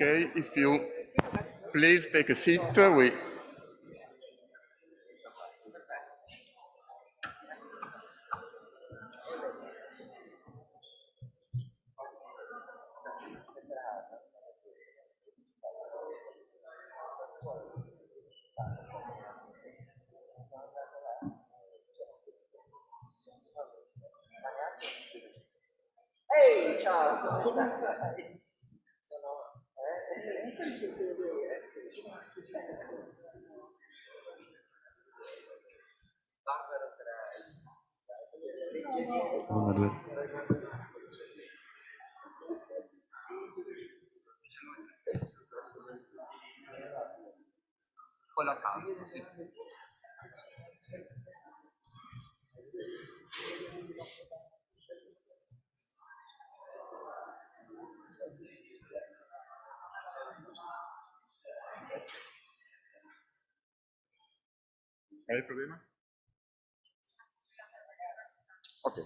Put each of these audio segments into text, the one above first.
Okay, if you please take a seat, we Ehi, ciao, come stai? Uno, due. Quello accanto, sì. hai il problema? Ok.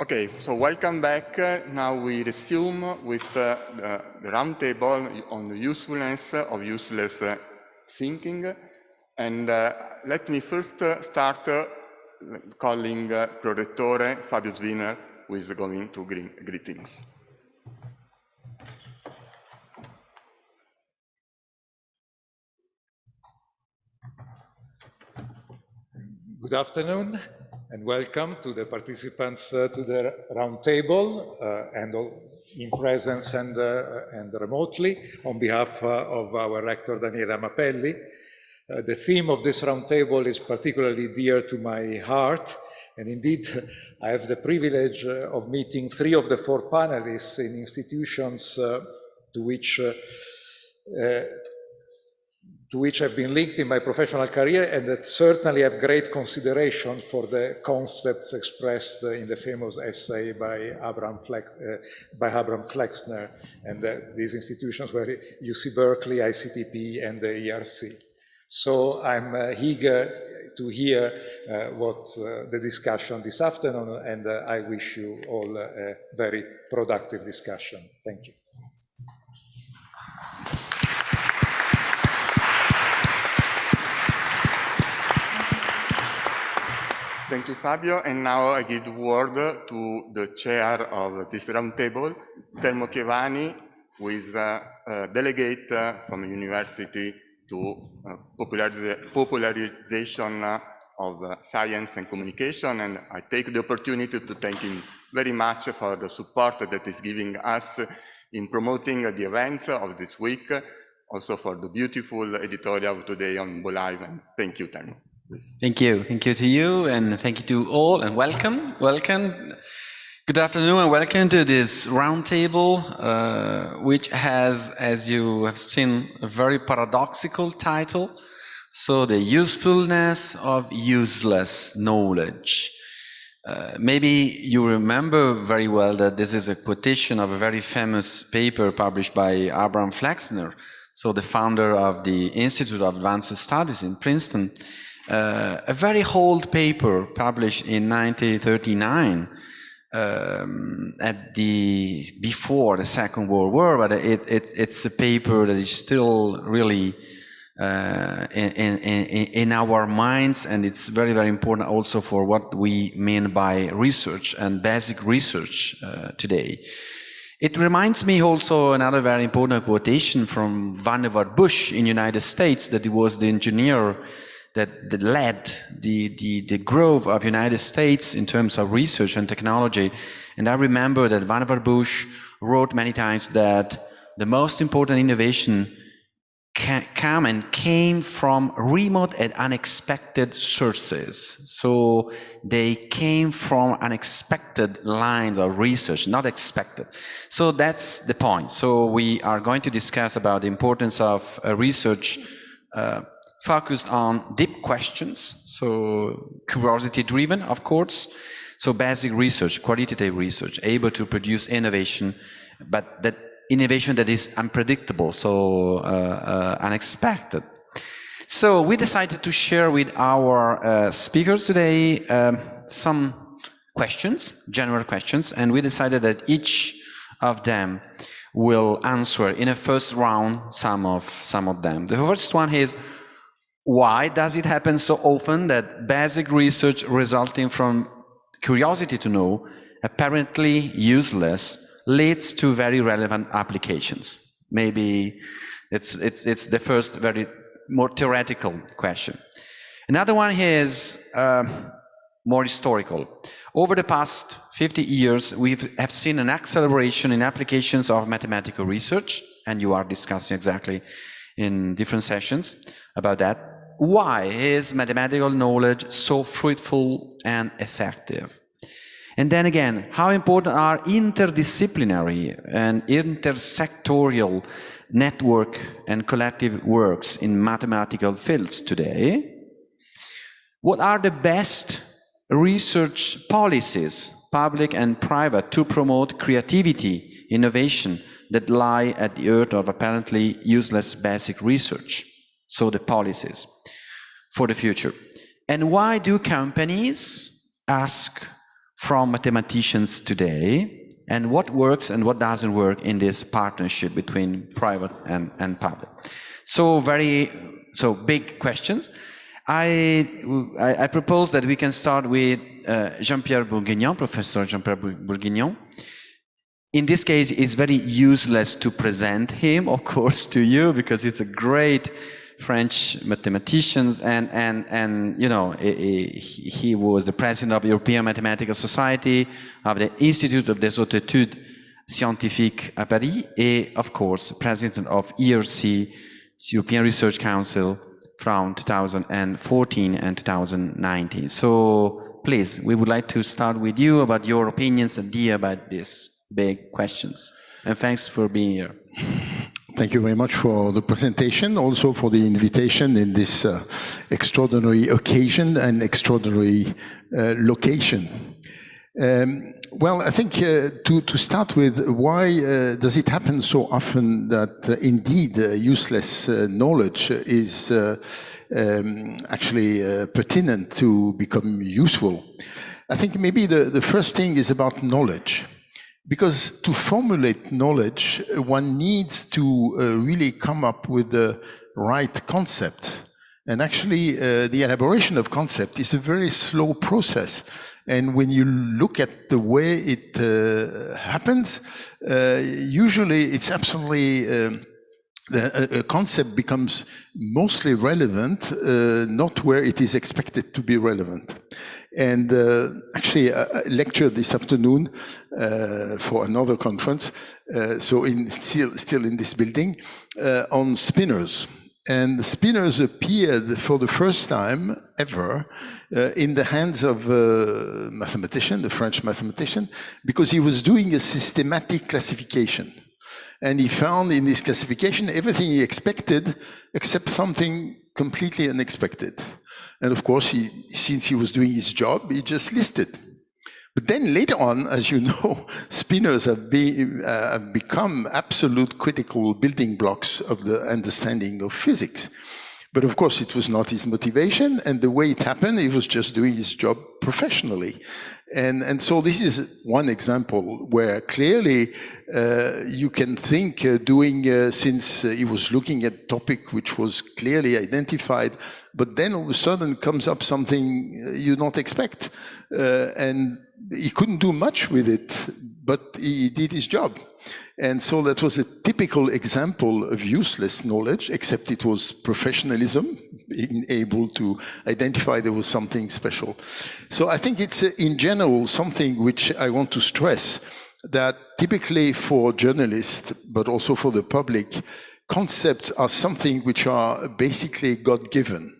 Okay, so welcome back. Now we resume with the roundtable on the usefulness of useless thinking. And let me first start calling Prorettore Fabio Zwiner, who is going to greet things. Good afternoon and welcome to the participants to the roundtable and in presence and remotely on behalf of our rector Daniele Mapelli. The theme of this roundtable is particularly dear to my heart, and indeed I have the privilege of meeting 3 of the 4 panelists in institutions to which I've been linked in my professional career, and that certainly have great consideration for the concepts expressed in the famous essay by Abraham Flexner, and these institutions were UC Berkeley, ICTP, and the ERC. So I'm eager to hear what the discussion this afternoon, and I wish you all a very productive discussion. Thank you. Thank you, Fabio. And now I give the word to the chair of this roundtable, Telmo Chievani, who is a delegate from a university to popularization of science and communication. And I take the opportunity to thank him very much for the support that he's giving us in promoting the events of this week, also for the beautiful editorial of today on Bolive. And thank you, Telmo. Thank you to you, and thank you to all, and welcome. Good afternoon, and welcome to this roundtable, which has, as you have seen, a very paradoxical title. So, the usefulness of useless knowledge. Maybe you remember very well that this is a quotation of a very famous paper published by Abraham Flexner, so the founder of the Institute of Advanced Studies in Princeton. A very old paper published in 1939, before the Second World War, but it's a paper that is still really in our minds, and it's very, very important also for what we mean by research and basic research today. It reminds me also another very important quotation from Vannevar Bush in the United States, that he was the engineer that led the growth of the United States in terms of research and technology. And I remember that Vannevar Bush wrote many times that the most important innovation came from remote and unexpected sources. So they came from unexpected lines of research, not expected. So that's the point. So we are going to discuss about the importance of research focused on deep questions, so curiosity-driven, of course. So basic research, qualitative research, able to produce innovation, but that innovation that is unpredictable, so unexpected. So we decided to share with our speakers today some questions, general questions, and we decided that each of them will answer in a first round some of them. The first one is, why does it happen so often that basic research resulting from curiosity to know, apparently useless, leads to very relevant applications? Maybe it's the first very more theoretical question. Another one is more historical. Over the past 50 years, we have seen an acceleration in applications of mathematical research, and you are discussing exactly in different sessions about that. Why is mathematical knowledge so fruitful and effective? And then again, how important are interdisciplinary and intersectorial network and collective works in mathematical fields today? What are the best research policies, public and private, to promote creativity, innovation that lie at the heart of apparently useless basic research? So the policies for the future. And why do companies ask from mathematicians today, and what works and what doesn't work in this partnership between private and public? So big questions. I propose that we can start with Jean-Pierre Bourguignon, Professor Jean-Pierre Bourguignon. In this case, it's very useless to present him, of course, to you, because it's a great French mathematician, and you know, he was the president of the European Mathematical Society, of the Institute of des Hautes Études Scientifiques à Paris, and of course, president of ERC, European Research Council, from 2014 and 2019. So please, we would like to start with you about your opinions and idea about these big questions. And thanks for being here. Thank you very much for the presentation, also for the invitation in this extraordinary occasion and extraordinary location. Well, I think to start with, why does it happen so often that indeed useless knowledge is actually pertinent to become useful? I think maybe the first thing is about knowledge. Because to formulate knowledge, one needs to really come up with the right concept. And actually, the elaboration of concept is a very slow process. And when you look at the way it happens, usually it's absolutely, a concept becomes mostly relevant, not where it is expected to be relevant. And actually, I lectured this afternoon for another conference, so still in this building, on spinners. And the spinners appeared for the first time ever in the hands of a mathematician, the French mathematician, because he was doing a systematic classification. And he found in this classification everything he expected, except something completely unexpected. And of course, since he was doing his job, he just listed. But then later on, as you know, spinners have become absolute critical building blocks of the understanding of physics. But of course, it was not his motivation, and the way it happened, he was just doing his job professionally. And so this is one example where clearly you can think since he was looking at a topic which was clearly identified, but then all of a sudden comes up something you don't expect. And he couldn't do much with it, but he did his job. And so that was a typical example of useless knowledge, except it was professionalism, being able to identify there was something special. So I think it's in general something which I want to stress, that typically for journalists, but also for the public, concepts are something which are basically God-given.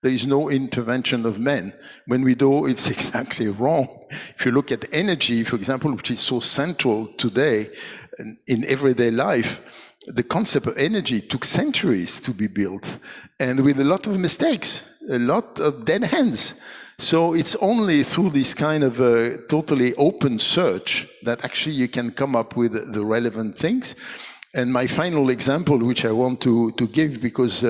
There is no intervention of men. When we do, it's exactly wrong. If you look at energy, for example, which is so central today in everyday life, the concept of energy took centuries to be built, and with a lot of mistakes, a lot of dead hands. So it's only through this kind of totally open search that actually you can come up with the relevant things. And my final example, which I want to give, because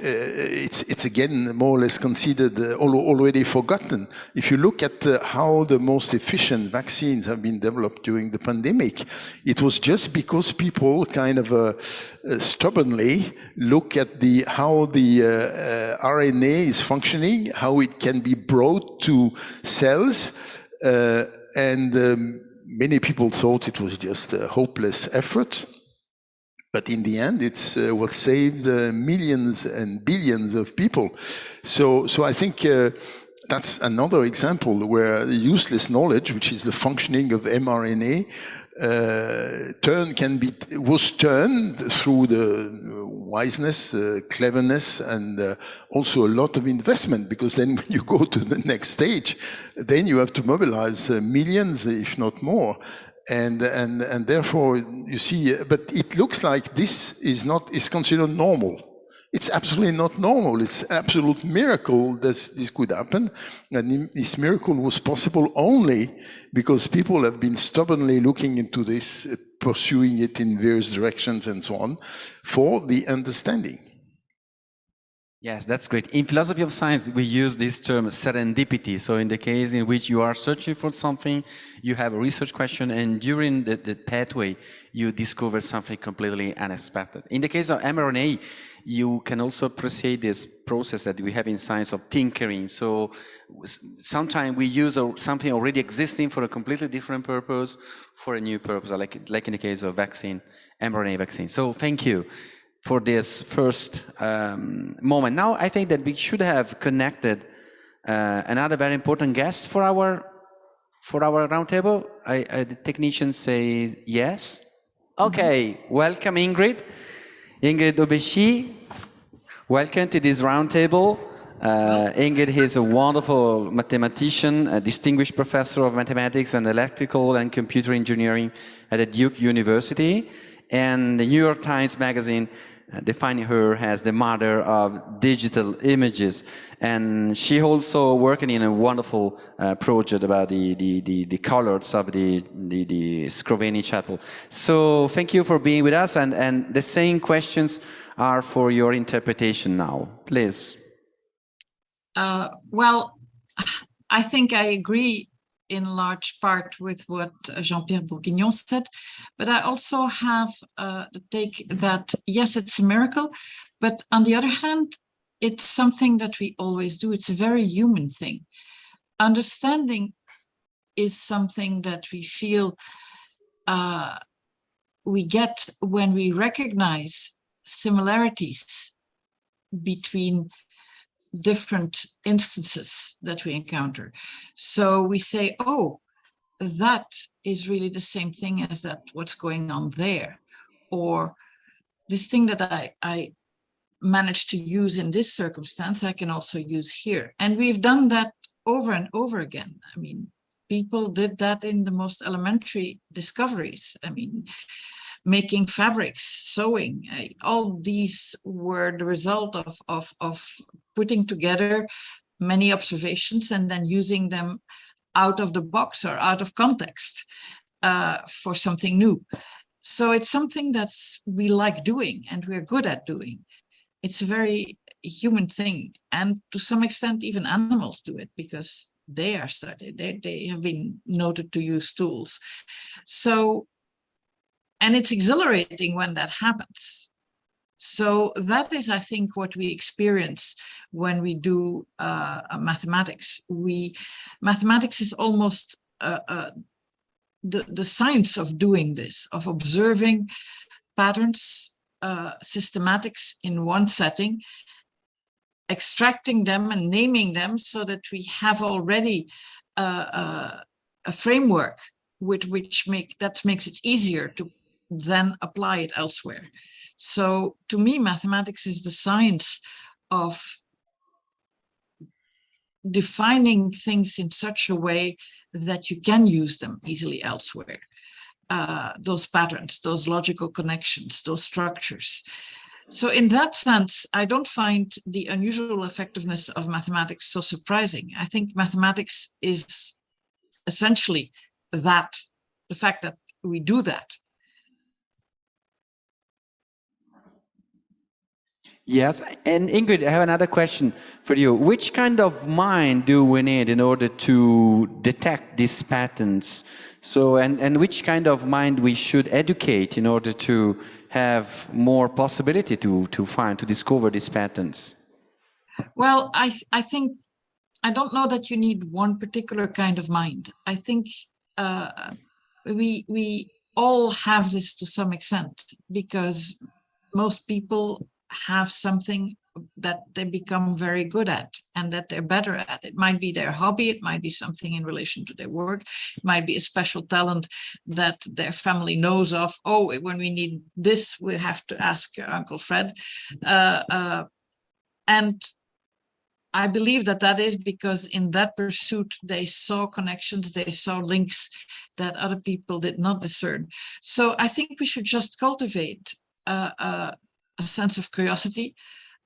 it's again more or less considered already forgotten. If you look at how the most efficient vaccines have been developed during the pandemic, it was just because people kind of stubbornly look at how the RNA is functioning, how it can be brought to cells, and many people thought it was just a hopeless effort. But in the end, it's what saved millions and billions of people. So I think that's another example where useless knowledge, which is the functioning of mRNA, was turned through the wiseness, cleverness, and also a lot of investment, because then when you go to the next stage, then you have to mobilize millions, if not more. And therefore, you see, but it looks like this is considered normal. It's absolutely not normal. It's an absolute miracle that this could happen. And this miracle was possible only because people have been stubbornly looking into this, pursuing it in various directions and so on, for the understanding. Yes, that's great. In philosophy of science, we use this term serendipity. So in the case in which you are searching for something, you have a research question, and during the pathway, you discover something completely unexpected. In the case of mRNA, you can also appreciate this process that we have in science of tinkering. So sometimes we use something already existing for a completely different purpose, for a new purpose, like in the case of vaccine, mRNA vaccine. So thank you for this first moment. Now I think that we should have connected another very important guest for our roundtable. The technicians say yes. Okay, welcome Ingrid Obesci. Welcome to this roundtable. Ingrid is a wonderful mathematician, a distinguished professor of mathematics and electrical and computer engineering at the Duke University. And the New York Times Magazine defining her as the mother of digital images. And she also working in a wonderful project about the colors of the Scrovegni Chapel. So thank you for being with us, and the same questions are for your interpretation now. Please. Well, I think I agree in large part with what Jean-Pierre Bourguignon said, but I also have the take that, yes, it's a miracle, but on the other hand, it's something that we always do. It's a very human thing. Understanding is something that we feel we get when we recognize similarities between different instances that we encounter. So we say, oh, that is really the same thing as that what's going on there. Or this thing that I managed to use in this circumstance, I can also use here. And we've done that over and over again. I mean, people did that in the most elementary discoveries. I mean, making fabrics, sewing, all these were the result of putting together many observations and then using them out of the box or out of context for something new. So it's something that's we like doing and we're good at doing. It's a very human thing. And to some extent, even animals do it because they are studied. They have been noted to use tools. So, and it's exhilarating when that happens. So that is, I think, what we experience when we do mathematics. Mathematics is almost the science of doing this, of observing patterns, systematics in one setting, extracting them and naming them so that we have already a framework which makes it easier to then apply it elsewhere. So to me, mathematics is the science of defining things in such a way that you can use them easily elsewhere. Those patterns, those logical connections, those structures. So in that sense, I don't find the unusual effectiveness of mathematics so surprising. I think mathematics is essentially that, the fact that we do that. Yes, and Ingrid, I have another question for you. Which kind of mind do we need in order to detect these patterns? So, and which kind of mind we should educate in order to have more possibility to discover these patterns? Well, I think, I don't know that you need one particular kind of mind. I think we all have this to some extent because most people have something that they become very good at and that they're better at. It might be their hobby, it might be something in relation to their work, it might be a special talent that their family knows of. Oh, when we need this, we have to ask Uncle Fred. And I believe that is because in that pursuit, they saw connections, they saw links that other people did not discern. So I think we should just cultivate a sense of curiosity,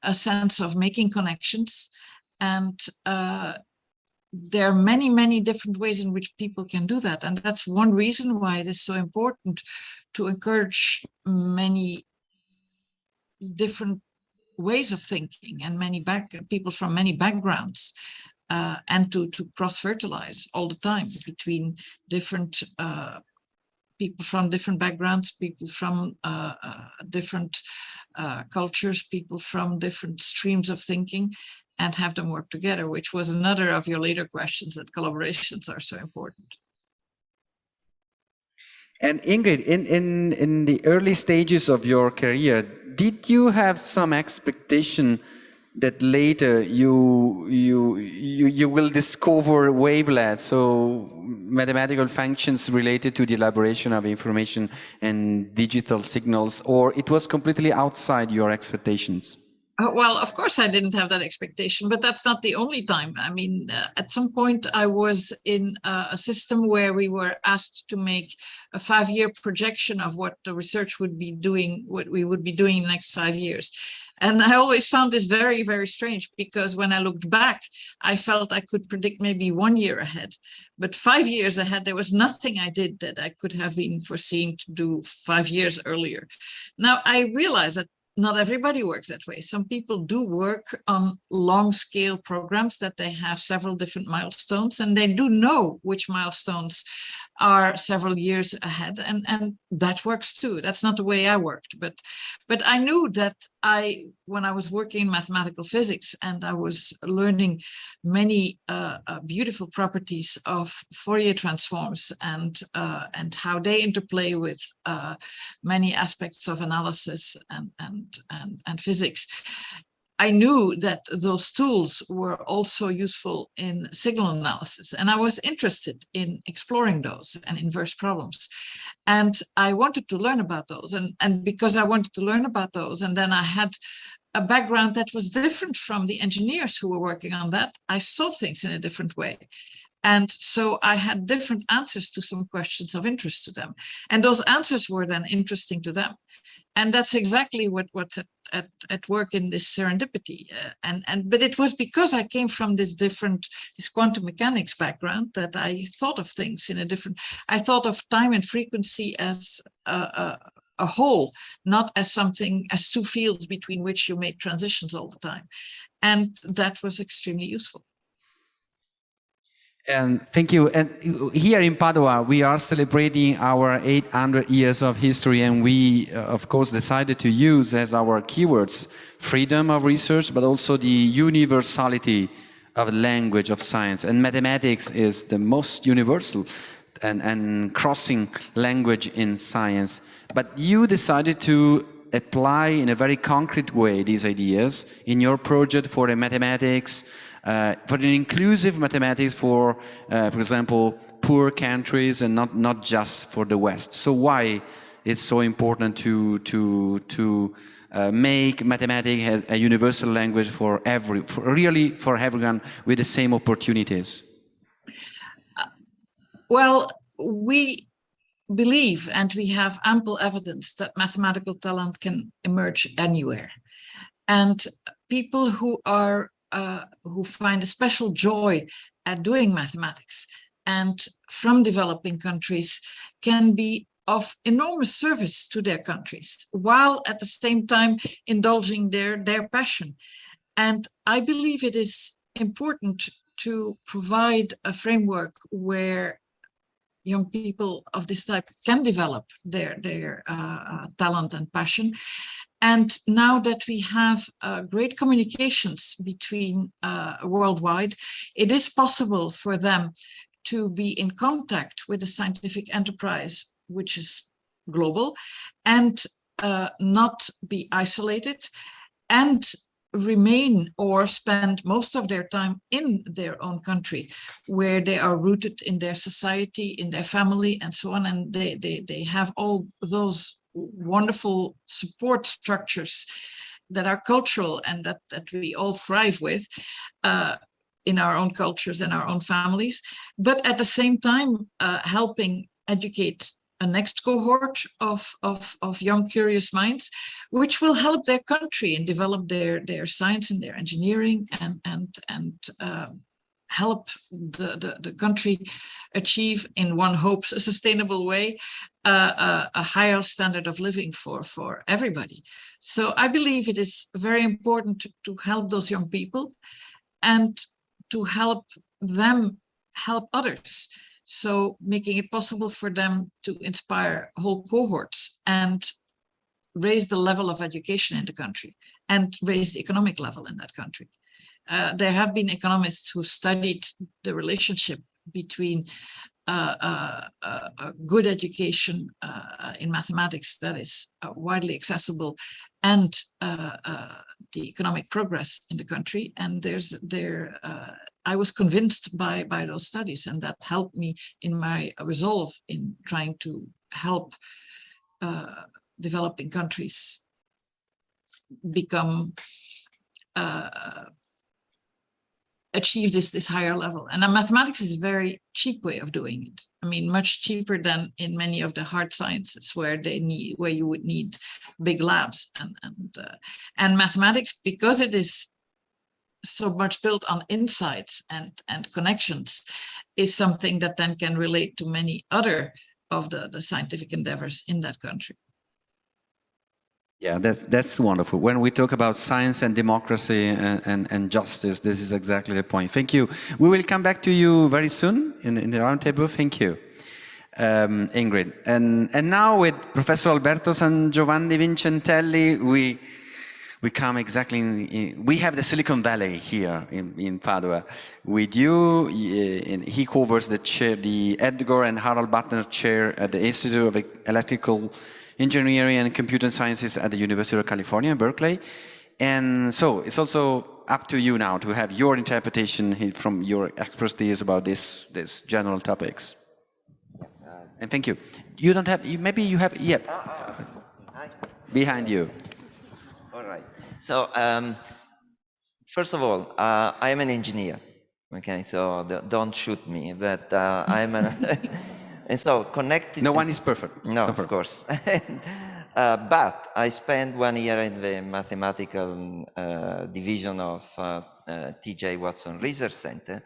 a sense of making connections. And there are many, many different ways in which people can do that. And that's one reason why it is so important to encourage many different ways of thinking and many people from many backgrounds, and to cross-fertilize all the time between different people from different backgrounds, people from different cultures, people from different streams of thinking, and have them work together, which was another of your later questions, that collaborations are so important. And Ingrid, in the early stages of your career, did you have some expectation that later you will discover wavelets, so mathematical functions related to the elaboration of information and digital signals, or it was completely outside your expectations? Well, of course, I didn't have that expectation, but that's not the only time. I mean, at some point, I was in a system where we were asked to make a 5-year projection of what the research would be doing, what we would be doing in the next 5 years. And I always found this very, very strange, because when I looked back, I felt I could predict maybe 1 year ahead. But 5 years ahead, there was nothing I did that I could have been foreseeing to do 5 years earlier. Now, I realize that not everybody works that way. Some people do work on long scale programs that they have several different milestones, and they do know which milestones are several years ahead, and that works too. That's not the way I worked, but I knew that when I was working in mathematical physics and I was learning many beautiful properties of Fourier transforms and how they interplay with many aspects of analysis and physics, I knew that those tools were also useful in signal analysis, and I was interested in exploring those and inverse problems. And I wanted to learn about those. And because I wanted to learn about those, and then I had a background that was different from the engineers who were working on that, I saw things in a different way. And so I had different answers to some questions of interest to them. And those answers were then interesting to them. And that's exactly what's at work in this serendipity. But it was because I came from this quantum mechanics background that I thought of things in a different. I thought of time and frequency as a whole, not as something, as two fields between which you make transitions all the time. And that was extremely useful. And thank you. And here in Padua, we are celebrating our 800 years of history, and we, of course, decided to use as our keywords freedom of research, but also the universality of language of science. And mathematics is the most universal and crossing language in science. But you decided to apply in a very concrete way these ideas in your project for the mathematics, for an inclusive mathematics for example, poor countries and not just for the West. So why it's so important to make mathematics as a universal language for everyone with the same opportunities? Well, we believe, and we have ample evidence, that mathematical talent can emerge anywhere. And people who find a special joy at doing mathematics and from developing countries can be of enormous service to their countries, while at the same time indulging their passion. And I believe it is important to provide a framework where young people of this type can develop their talent and passion. And now that we have great communications between worldwide, it is possible for them to be in contact with the scientific enterprise, which is global, and not be isolated, and remain or spend most of their time in their own country, where they are rooted in their society, in their family, and so on. And they have all those wonderful support structures that are cultural and that we all thrive with in our own cultures and our own families, but at the same time helping educate a next cohort of young curious minds, which will help their country and develop their science and their engineering and help the country achieve, in one hopes, a sustainable way, a higher standard of living for everybody. So I believe it is very important to help those young people and to help them help others. So making it possible for them to inspire whole cohorts and raise the level of education in the country and raise the economic level in that country. There have been economists who studied the relationship between a good education in mathematics that is widely accessible and the economic progress in the country. And I was convinced by those studies, and that helped me in my resolve in trying to help developing countries become achieve this higher level. And mathematics is a very cheap way of doing it. I mean, much cheaper than in many of the hard sciences where you would need big labs. And mathematics, because it is so much built on insights and connections, is something that then can relate to many other of the scientific endeavors in that country. Yeah, that's wonderful. When we talk about science and democracy and justice, this is exactly the point. Thank you. We will come back to you very soon in the roundtable. Thank you, Ingrid. And now with Professor Alberto San Giovanni Vincentelli, we come exactly we have the Silicon Valley here in Padua with you. He covers the Edgar and Harold Butler Chair at the Institute of Electrical Engineering and Computer Sciences at the University of California in Berkeley. And so it's also up to you now to have your interpretation from your expertise about these general topics. And thank you. You don't have, maybe you have, yeah, behind you. All right. So first of all, I am an engineer. Okay, so don't shoot me, but I'm an. And so connected. No one is perfect. No, of course. But I spent 1 year in the mathematical division of T.J. Watson Research Center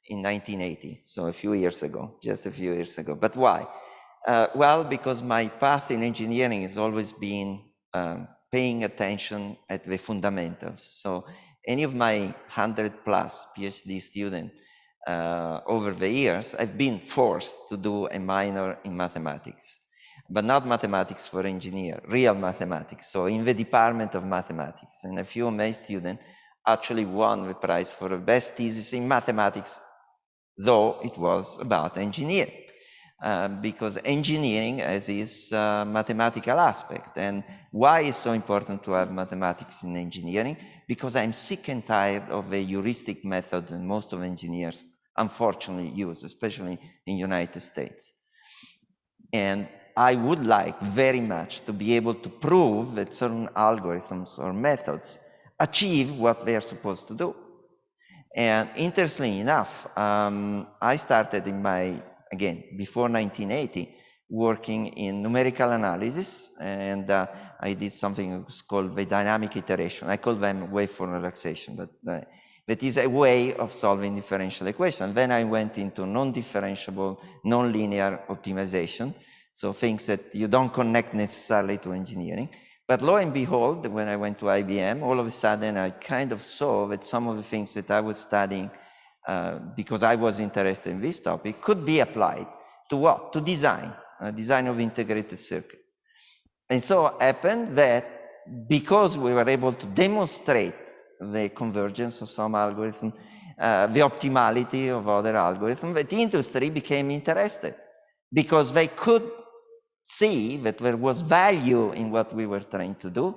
in 1980, so a few years ago, just a few years ago. But why? Well, because my path in engineering has always been paying attention at the fundamentals. So any of my 100+ PhD students over the years, I've been forced to do a minor in mathematics, but not mathematics for engineer, real mathematics. So in the department of mathematics, and a few of my students actually won the prize for the best thesis in mathematics, though it was about engineering. Because engineering has its mathematical aspect. And why is so important to have mathematics in engineering? Because I'm sick and tired of the heuristic method that most of engineers unfortunately use, especially in the United States. And I would like very much to be able to prove that certain algorithms or methods achieve what they are supposed to do. And interestingly enough, I started in again, before 1980, working in numerical analysis, and I did something called the dynamic iteration. I call them waveform relaxation, but that is a way of solving differential equations. Then I went into non-differentiable, non-linear optimization, so things that you don't connect necessarily to engineering. But lo and behold, when I went to IBM, all of a sudden I kind of saw that some of the things that I was studying because I was interested in this topic could be applied to what? To design, design of integrated circuit. And so it happened that because we were able to demonstrate the convergence of some algorithm, the optimality of other algorithms, the industry became interested because they could see that there was value in what we were trying to do,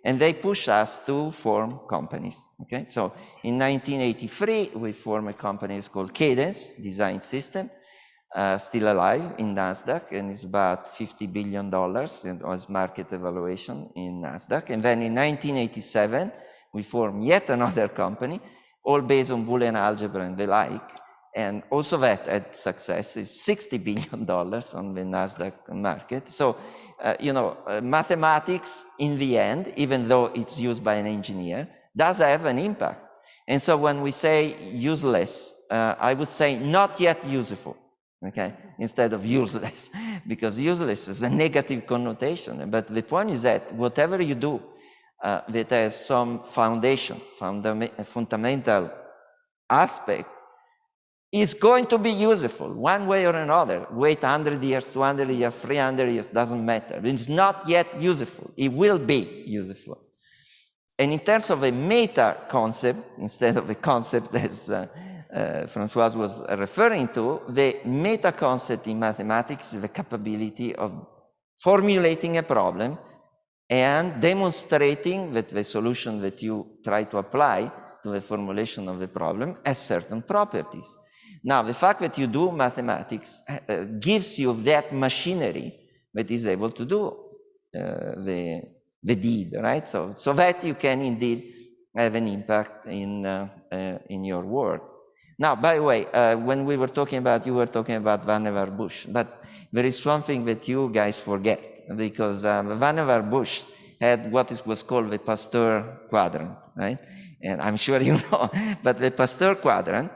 and they pushed us to form companies. Okay, so in 1983, we formed a company called Cadence Design System, still alive in NASDAQ, and it's about $50 billion in its market evaluation in NASDAQ. And then in 1987, we formed yet another company, all based on Boolean algebra and the like. And also that had success, is $60 billion on the NASDAQ market. So, mathematics in the end, even though it's used by an engineer, does have an impact. And so when we say useless, I would say not yet useful, okay, instead of useless, because useless is a negative connotation. But the point is that whatever you do that has some foundation, fundamental aspect, is going to be useful one way or another. Wait 100 years, 200 years, 300 years, doesn't matter. It's not yet useful. It will be useful. And in terms of a meta concept, instead of a concept as Françoise was referring to, the meta concept in mathematics is the capability of formulating a problem and demonstrating that the solution that you try to apply to the formulation of the problem has certain properties. Now, the fact that you do mathematics gives you that machinery that is able to do the deed, right? So that you can indeed have an impact in your work. Now, by the way, when we were talking about, you were talking about Vannevar Bush, but there is something that you guys forget, because Vannevar Bush had what was called the Pasteur Quadrant, right? And I'm sure you know, but the Pasteur Quadrant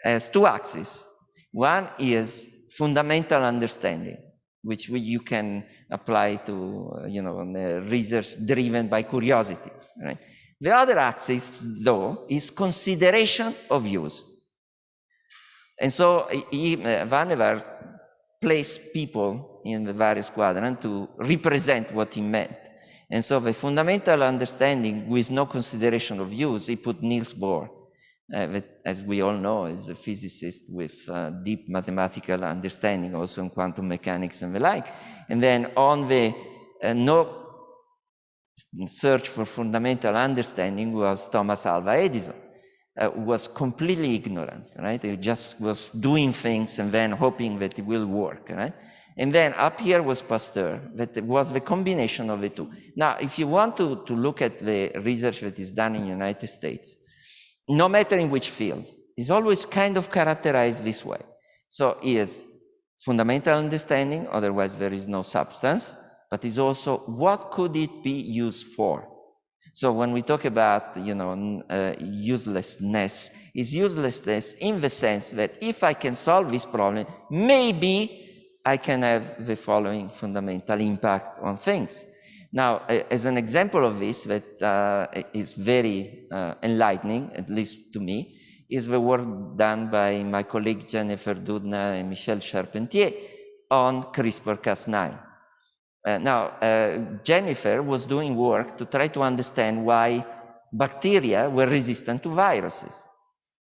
has two axes. One is fundamental understanding, which you can apply to research driven by curiosity, right? The other axis, though, is consideration of use. And so Vannevar placed people in the various quadrants to represent what he meant. And so the fundamental understanding with no consideration of use, he put Niels Bohr, as we all know, is a physicist with deep mathematical understanding, also in quantum mechanics and the like. And then on the no search for fundamental understanding was Thomas Alva Edison, who was completely ignorant, right? He just was doing things and then hoping that it will work, right? And then up here was Pasteur, that was the combination of the two. Now, if you want to look at the research that is done in the United States, no matter in which field, is always kind of characterized this way. So is fundamental understanding, otherwise there is no substance, but it's also what could it be used for? So when we talk about, uselessness, it's uselessness in the sense that if I can solve this problem, maybe I can have the following fundamental impact on things. Now, as an example of this that is very enlightening, at least to me, is the work done by my colleague Jennifer Doudna and Michel Charpentier on CRISPR-Cas9. Jennifer was doing work to try to understand why bacteria were resistant to viruses.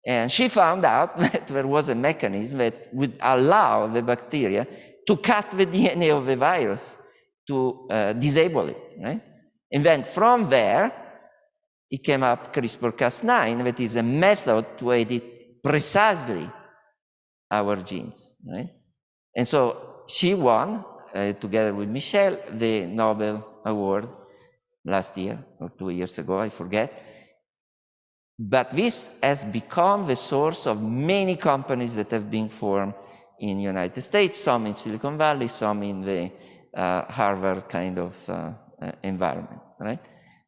And she found out that there was a mechanism that would allow the bacteria to cut the DNA of the virus to disable it, right? And then from there, it came up CRISPR-Cas9, that is a method to edit precisely our genes, right? And so she won, together with Michel, the Nobel Award last year or 2 years ago, I forget. But this has become the source of many companies that have been formed in the United States, some in Silicon Valley, some in the Harvard kind of environment, right?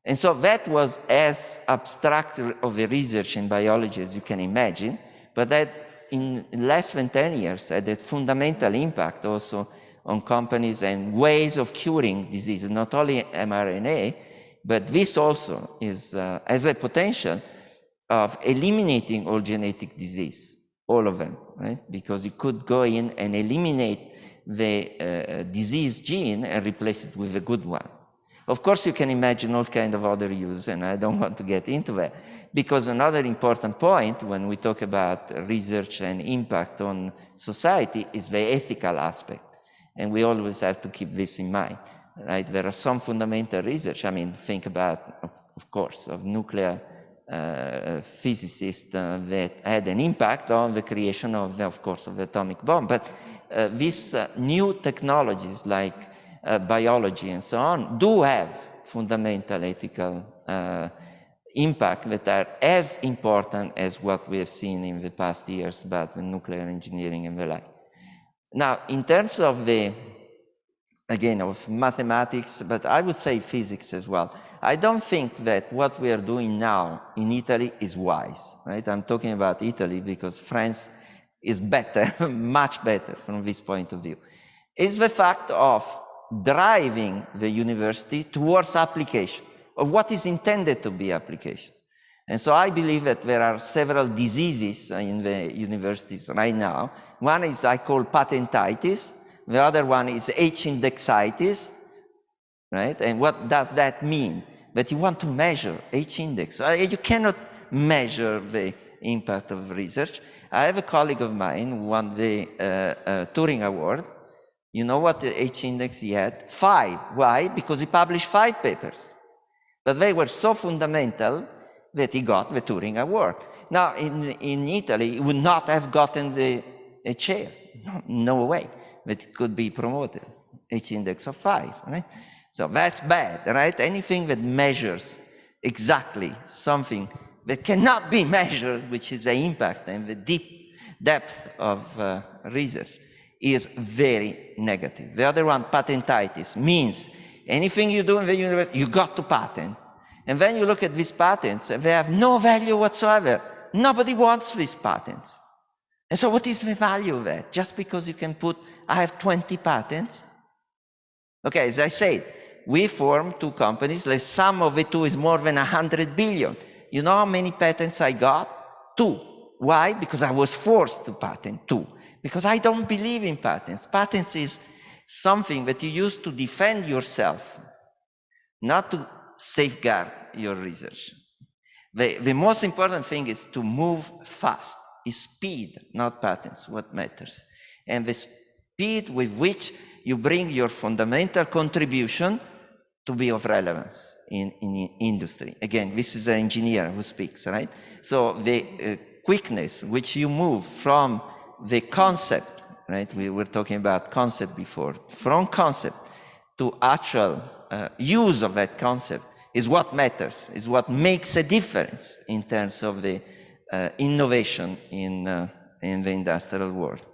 And so that was as abstract of a research in biology as you can imagine, but that in less than 10 years had a fundamental impact also on companies and ways of curing diseases, not only mRNA, but this also is, has a potential of eliminating all genetic disease, all of them, right? Because you could go in and eliminate the disease gene and replace it with a good one. Of course, you can imagine all kinds of other uses, and I don't want to get into that, because another important point when we talk about research and impact on society is the ethical aspect. And we always have to keep this in mind, right? There are some fundamental research. I mean, think about, of course, of nuclear physicists that had an impact on the creation of course, of the atomic bomb. But these new technologies like biology and so on do have fundamental ethical impact that are as important as what we have seen in the past years about the nuclear engineering and the like. Now, in terms of the, again, of mathematics, but I would say physics as well, I don't think that what we are doing now in Italy is wise, right? I'm talking about Italy because France is better, much better from this point of view. It's the fact of driving the university towards application of what is intended to be application. And so I believe that there are several diseases in the universities right now. One is I call patentitis. The other one is H-indexitis, right? And what does that mean? That you want to measure H-index. You cannot measure the impact of research. I have a colleague of mine who won the Turing Award. You know what the H-index he had? 5. Why? Because he published 5 papers. But they were so fundamental that he got the Turing Award. Now, in Italy, he would not have gotten a chair. No way that it could be promoted. H-index of 5, right? So that's bad, right? Anything that measures exactly something that cannot be measured, which is the impact and the deep depth of research, is very negative. The other one, patentitis, means anything you do in the university, you got to patent. And then you look at these patents, and they have no value whatsoever. Nobody wants these patents. And so what is the value of that? Just because you can put, I have 20 patents? Okay, as I said, we formed 2 companies. The sum of the 2 is more than 100 billion. You know how many patents I got? 2. Why? Because I was forced to patent 2. Because I don't believe in patents. Patents is something that you use to defend yourself, not to safeguard your research. The most important thing is to move fast. Is speed, not patents, what matters. And the speed with which you bring your fundamental contribution to be of relevance in industry. Again, this is an engineer who speaks, right? So the quickness which you move from the concept, right? We were talking about concept before. From concept to actual use of that concept is what matters, is what makes a difference in terms of the innovation in the industrial world.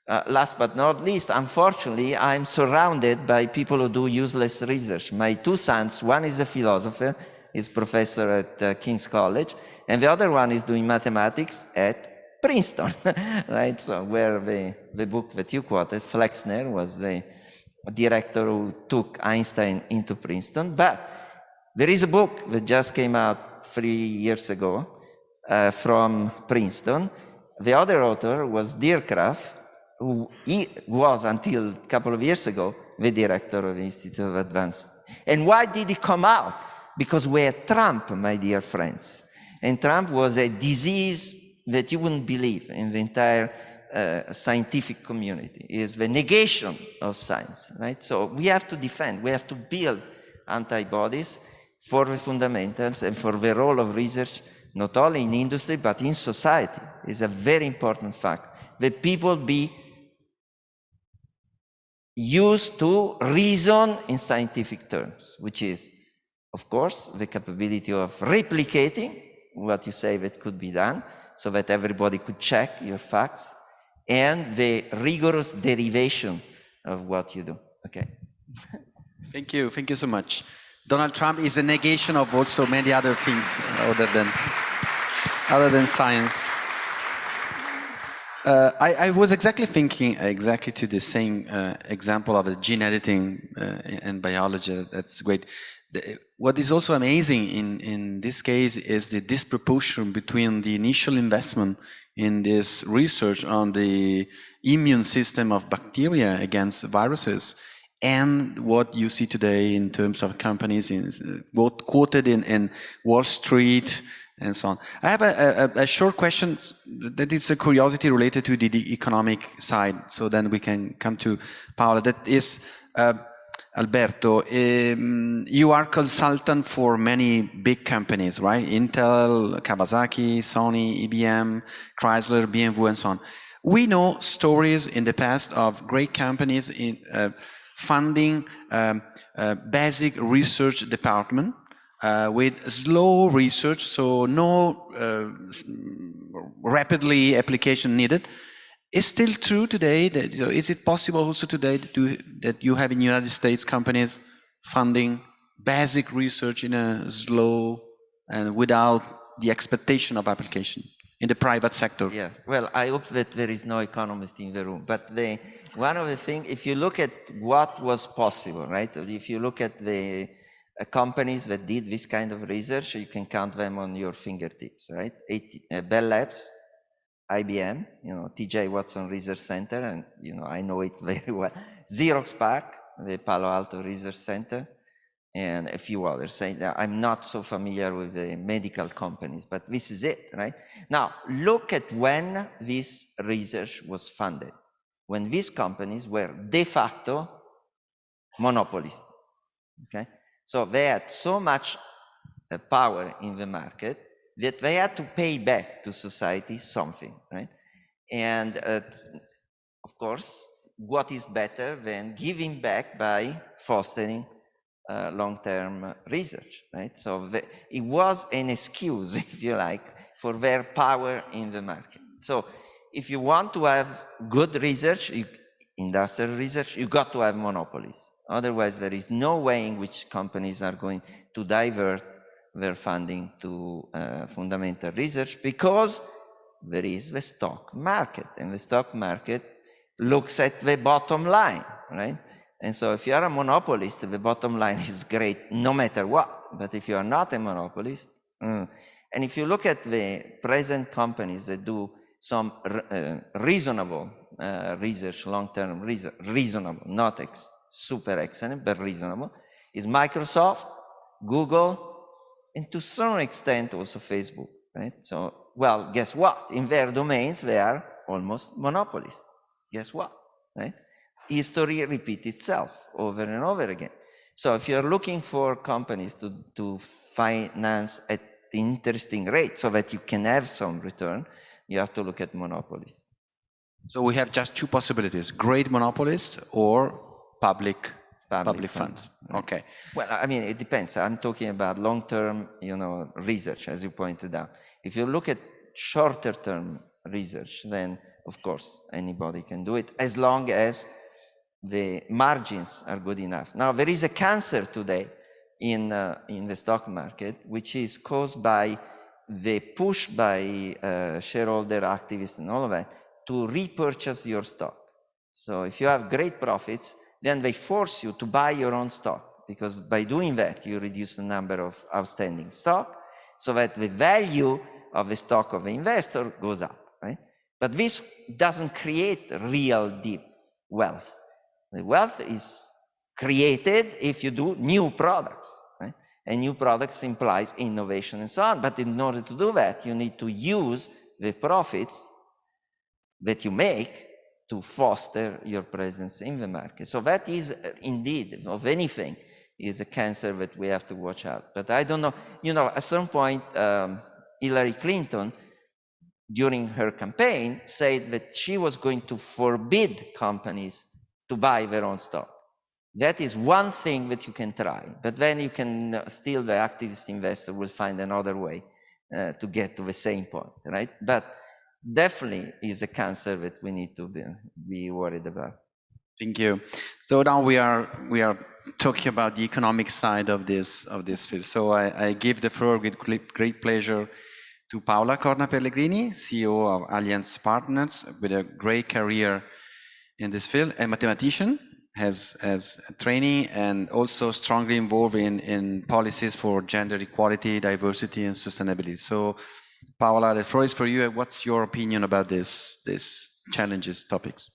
Last but not least, unfortunately, I'm surrounded by people who do useless research. My two sons, one is a philosopher, he's professor at King's College, and the other one is doing mathematics at Princeton, right? So where the book that you quoted, Flexner, was the director who took Einstein into Princeton. But there is a book that just came out 3 years ago from Princeton. The other author was Dierkraft, who he was, until a couple of years ago, the director of the Institute of Advanced. And why did he come out? Because we had Trump, my dear friends. And Trump was a disease that you wouldn't believe in the entire scientific community. It is the negation of science, right? So we have to defend, we have to build antibodies for the fundamentals and for the role of research, not only in industry, but in society. It's a very important fact that people be used to reason in scientific terms, which is, of course, the capability of replicating what you say that could be done, so that everybody could check your facts, and the rigorous derivation of what you do. Okay. Thank you so much. Donald Trump is a negation of also many other things other than science. I was exactly thinking to the same example of the gene editing and biology. That's great. What is also amazing in this case is the disproportion between the initial investment in this research on the immune system of bacteria against viruses and what you see today in terms of companies both quoted in Wall Street and so on. I have a short question that is a curiosity related to the economic side, so then we can come to Paola. That is, Alberto, you are consultant for many big companies, right? Intel, Kawasaki, Sony, IBM, Chrysler, BMW, and so on. We know stories in the past of great companies in funding basic research department with slow research, so no rapidly application needed. Is still true today? That, is it possible also today that you have in United States companies funding basic research in a slow and without the expectation of application in the private sector? Yeah, well, I hope that there is no economist in the room. But one of the things, if you look at what was possible, right? If you look at the companies that did this kind of research, you can count them on your fingertips, right? Bell Labs, IBM, TJ Watson Research Center, and I know it very well. Xerox PARC, the Palo Alto Research Center, and a few others. I'm not so familiar with the medical companies, but this is it, right? Now, look at when this research was funded, when these companies were de facto monopolists, okay? So they had so much power in the market that they had to pay back to society something, right? And of course, what is better than giving back by fostering long-term research, right? So it was an excuse, if you like, for their power in the market. So if you want to have good research, industrial research, you got to have monopolies. Otherwise, there is no way in which companies are going to divert their funding to fundamental research, because there is the stock market, and the stock market looks at the bottom line, right? And so if you are a monopolist, the bottom line is great no matter what. But if you are not a monopolist, and if you look at the present companies that do some reasonable research, long-term reasonable, not super excellent, but reasonable, is Microsoft, Google, and to some extent also Facebook, right? So, well, guess what? In their domains, they are almost monopolists. Guess what, right? History repeats itself over and over again. So if you're looking for companies to finance at interesting rate so that you can have some return, you have to look at monopolies. So we have just two possibilities: great monopolists or public funds. Right? Okay. Well, I mean, it depends. I'm talking about long-term, research, as you pointed out. If you look at shorter-term research, then of course, anybody can do it, as long as the margins are good enough. Now, there is a cancer today in the stock market, which is caused by the push by shareholder activists and all of that to repurchase your stock. So if you have great profits, then they force you to buy your own stock, because by doing that, you reduce the number of outstanding stock, so that the value of the stock of the investor goes up, right? But this doesn't create real deep wealth. The wealth is created if you do new products, right? And new products implies innovation and so on. But in order to do that, you need to use the profits that you make to foster your presence in the market. So that is indeed, of anything, is a cancer that we have to watch out. But I don't know, at some point, Hillary Clinton, during her campaign, said that she was going to forbid companies to buy their own stock. That is one thing that you can try, but then you can still, the activist investor will find another way to get to the same point, right? But definitely is a cancer that we need to be worried about. Thank you. So now we are talking about the economic side of this field. So I give the floor with great pleasure to Paola Corna Pellegrini, CEO of Allianz Partners, with a great career in this field, a mathematician, has training, and also strongly involved in policies for gender equality, diversity, and sustainability. So, Paola, the floor is for you. What's your opinion about these challenges, topics?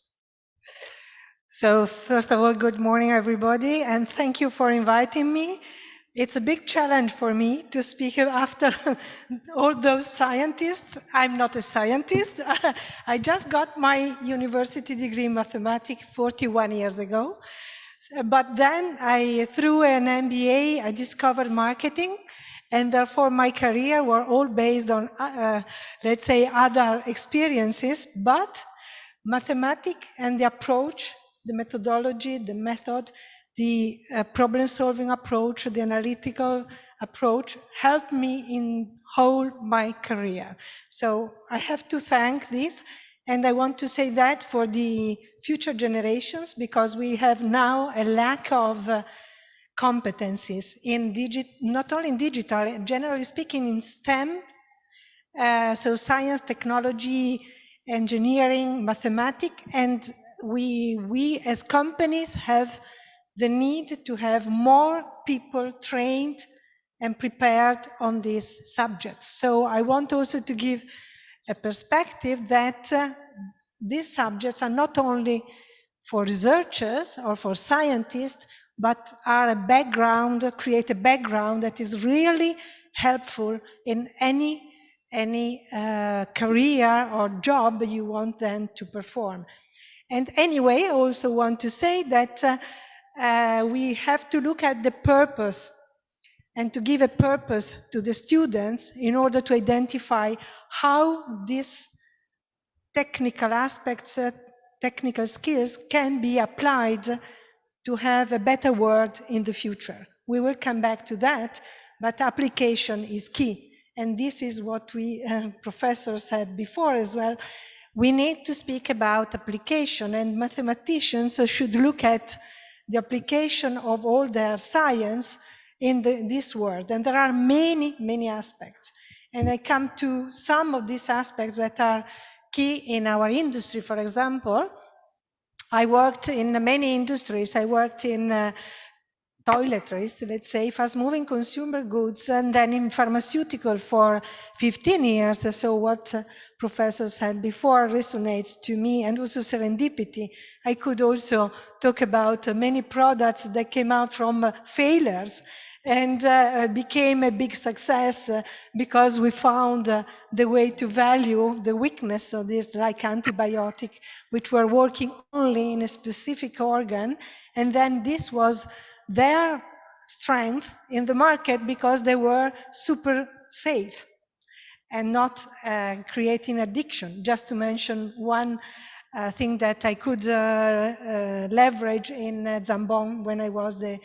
So, first of all, good morning, everybody, and thank you for inviting me. It's a big challenge for me to speak after all those scientists. I'm not a scientist. I just got my university degree in mathematics 41 years ago. But then through an MBA, I discovered marketing, and therefore my career were all based on, let's say, other experiences, but mathematics and the approach, the methodology, the method, the problem-solving approach, the analytical approach helped me in whole my career. So I have to thank this, and I want to say that for the future generations, because we have now a lack of competencies in not only in digital, generally speaking in STEM, so science, technology, engineering, mathematics, and we as companies have the need to have more people trained and prepared on these subjects. So I want also to give a perspective that these subjects are not only for researchers or for scientists, but are a background, create a background that is really helpful in any career or job you want them to perform. And anyway, I also want to say that we have to look at the purpose and to give a purpose to the students in order to identify how these technical aspects, technical skills can be applied to have a better world in the future. We will come back to that, but application is key. And this is what we professors said before as well. We need to speak about application, and mathematicians should look at the application of all their science in this world. And there are many, many aspects. And I come to some of these aspects that are key in our industry. For example, I worked in many industries. I worked in toiletries, let's say, fast-moving consumer goods, and then in pharmaceutical for 15 years. So what Professor said before resonates to me, and also serendipity. I could also talk about many products that came out from failures and became a big success because we found the way to value the weakness of this, like antibiotic, which were working only in a specific organ, and then this was their strength in the market because they were super safe and not creating addiction. Just to mention one thing that I could leverage in Zambon when I was the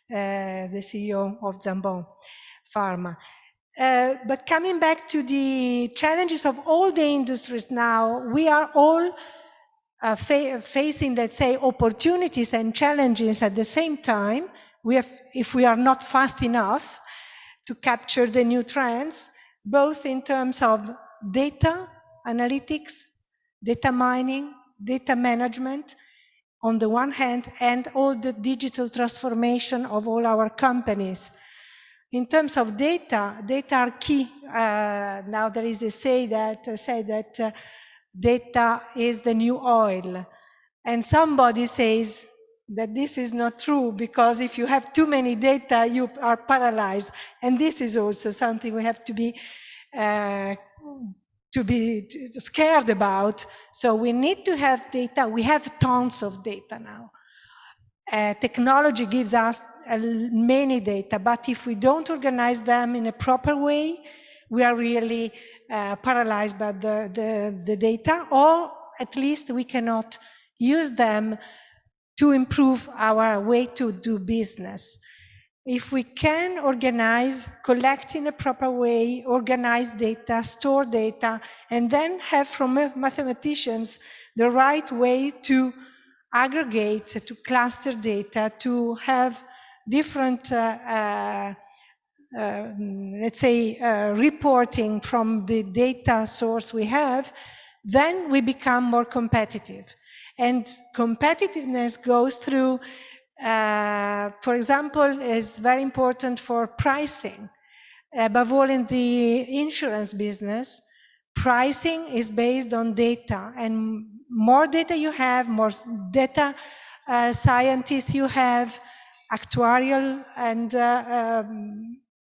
CEO of Zambon Pharma. But coming back to the challenges of all the industries now, we are all facing, let's say, opportunities and challenges at the same time. If we are not fast enough to capture the new trends, both in terms of data analytics, data mining, data management, on the one hand, and all the digital transformation of all our companies. In terms of data, data are key. Now there is a say that data is the new oil. And somebody says that this is not true, because if you have too many data, you are paralyzed. And this is also something we have to be scared about. So we need to have data. We have tons of data now. Technology gives us many data, but if we don't organize them in a proper way, we are really paralyzed by the data, or at least we cannot use them to improve our way to do business. If we can organize, collect in a proper way, organize data, store data, and then have from mathematicians the right way to aggregate, to cluster data, to have different, let's say, reporting from the data source we have, then we become more competitive. And competitiveness goes through, for example, is very important for pricing. Above all in the insurance business, pricing is based on data, and more data you have, more data scientists you have, actuarial and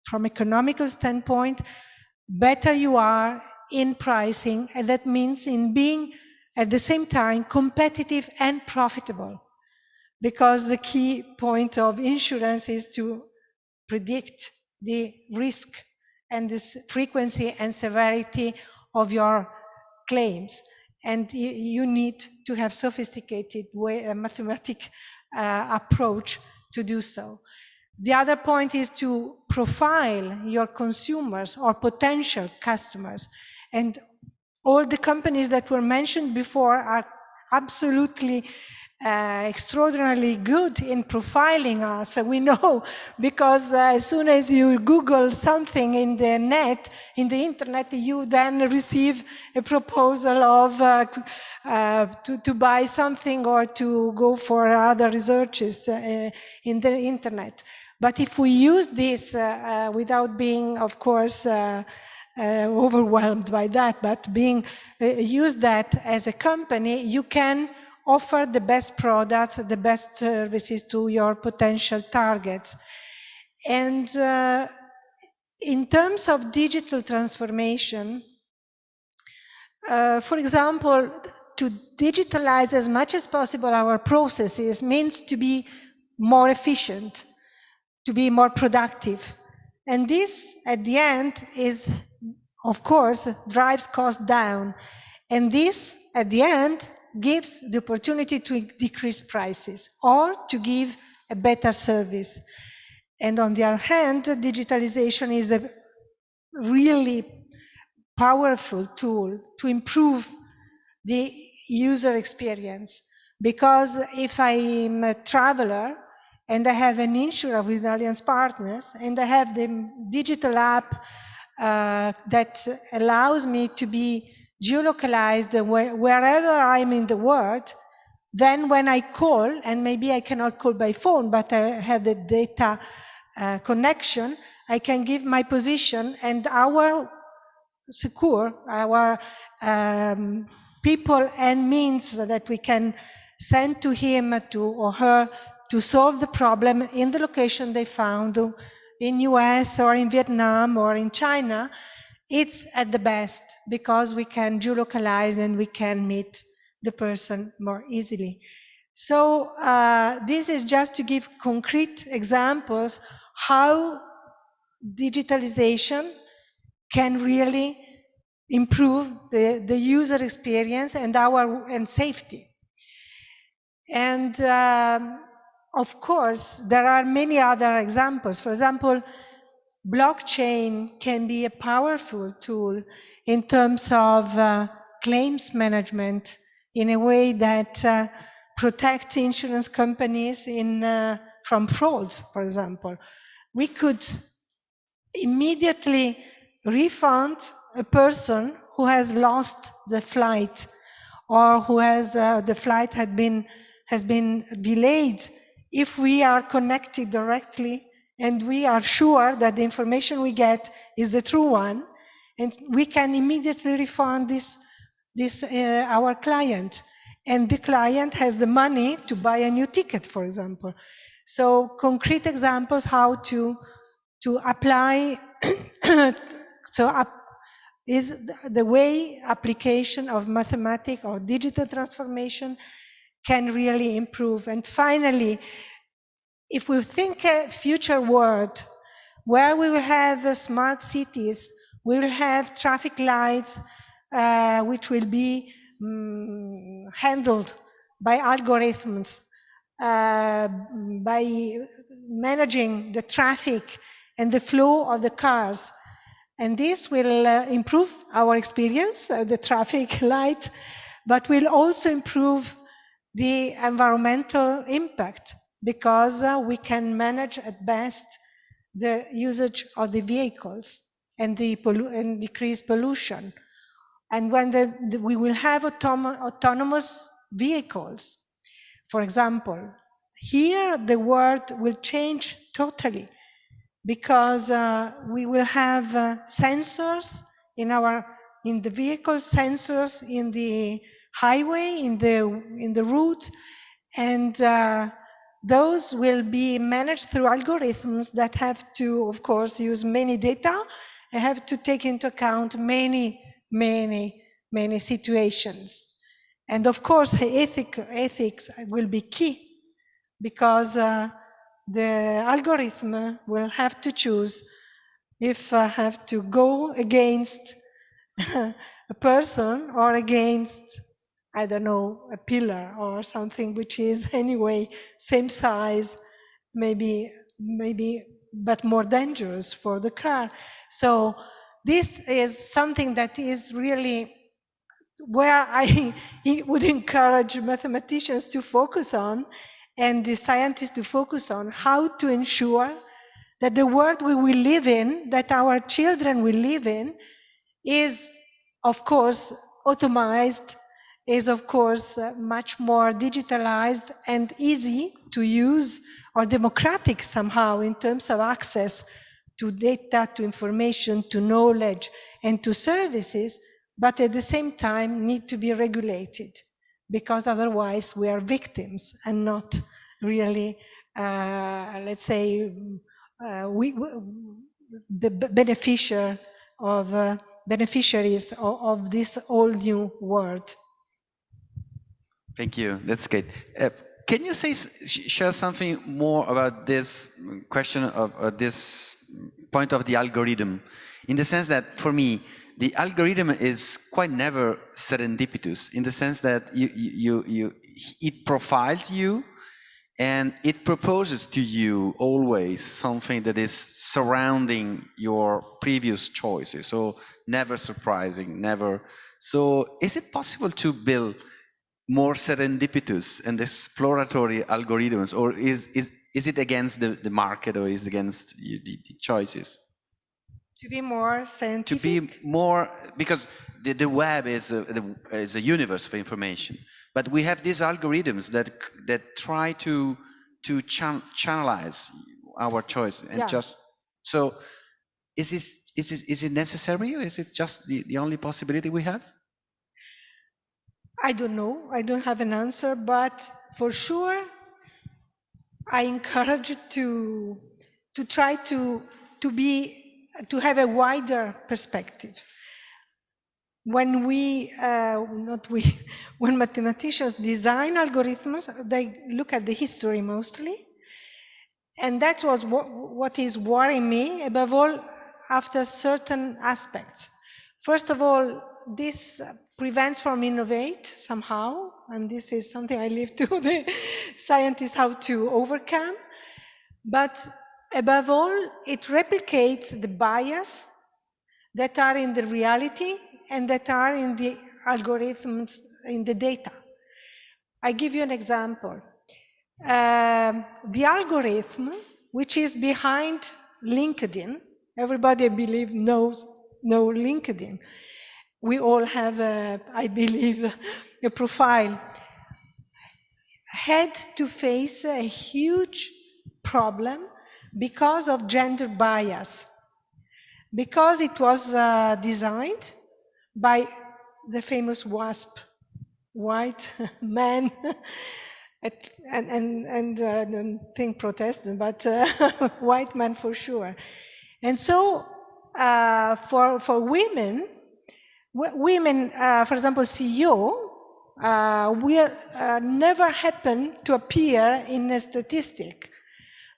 from economical standpoint, better you are in pricing, and that means in being at the same time competitive and profitable. Because the key point of insurance is to predict the risk and the frequency and severity of your claims. And you need to have sophisticated mathematical approach to do so. The other point is to profile your consumers or potential customers. And all the companies that were mentioned before are absolutely extraordinarily good in profiling us. We know, because as soon as you Google something in the net, in the internet, you then receive a proposal of to buy something or to go for other researches in the internet. But if we use this without being, of course, overwhelmed by that, but use that as a company, you can offer the best products, the best services to your potential targets. And in terms of digital transformation, for example, to digitalize as much as possible our processes means to be more efficient, to be more productive. And this, at the end, is, of course, drives costs down. And this, at the end, gives the opportunity to decrease prices or to give a better service. And on the other hand, digitalization is a really powerful tool to improve the user experience. Because if I'm a traveler and I have an insurer with Allianz Partners and I have the digital app that allows me to be geolocalized wherever I'm in the world, then when I call, and maybe I cannot call by phone, but I have the data connection, I can give my position, and our people and means that we can send to him or her to solve the problem in the location they found in US or in Vietnam or in China, it's at the best because we can geolocalize and we can meet the person more easily. So this is just to give concrete examples how digitalization can really improve the user experience and safety. And of course, there are many other examples. For example, blockchain can be a powerful tool in terms of claims management in a way that protect insurance companies from frauds, for example. We could immediately refund a person who has lost the flight or who has the flight has been delayed if we are connected directly and we are sure that the information we get is the true one, and we can immediately refund our client, and the client has the money to buy a new ticket, for example. So concrete examples how to apply is the way application of mathematics or digital transformation can really improve. And finally, if we think a future world where we will have smart cities, we will have traffic lights which will be handled by algorithms, by managing the traffic and the flow of the cars. And this will improve our experience, the traffic light, but will also improve the environmental impact, because we can manage at best the usage of the vehicles and decrease pollution. And when we will have autonomous vehicles, for example, here the world will change totally, because we will have sensors in the vehicle, sensors in the highway, in the route, and those will be managed through algorithms that have to, of course, use many data and have to take into account many situations. And of course, ethics will be key, because the algorithm will have to choose if I have to go against a person or against, I don't know, a pillar or something which is anyway same size, maybe, but more dangerous for the car. So this is something that is really where I would encourage mathematicians to focus on, and the scientists to focus on, how to ensure that the world we will live in, that our children will live in, is, of course, automized, is, of course, much more digitalized and easy to use, or democratic somehow in terms of access to data, to information, to knowledge, and to services, but at the same time need to be regulated, because otherwise we are victims and not really, let's say, the beneficiaries of this all new world. Thank you. That's great. Can you share something more about this question of this point of the algorithm? In the sense that, for me, the algorithm is quite never serendipitous, in the sense that it profiles you and it proposes to you always something that is surrounding your previous choices. So never surprising, never. So is it possible to build more serendipitous and exploratory algorithms, or is it against the market, or is it against the choices? To be more scientific? To be more, because the web is a universe of information, but we have these algorithms that try to channelize our choice, and just so. Is it necessary, or is it just the only possibility we have? I don't know. I don't have an answer, but for sure, I encourage to try to have a wider perspective. When when mathematicians design algorithms, they look at the history mostly, and that was what is worrying me above all, after certain aspects. First of all, this prevents from innovate somehow, and this is something I leave to the scientists how to overcome. But above all, it replicates the bias that are in the reality and that are in the algorithms, in the data. I give you an example. The algorithm, which is behind LinkedIn, everybody I believe knows LinkedIn. We all have, I believe, a profile. Had to face a huge problem because of gender bias, because it was designed by the famous WASP, white man, and I don't think Protestant, but white man for sure. And so for women, for example, CEO, will never happen to appear in a statistic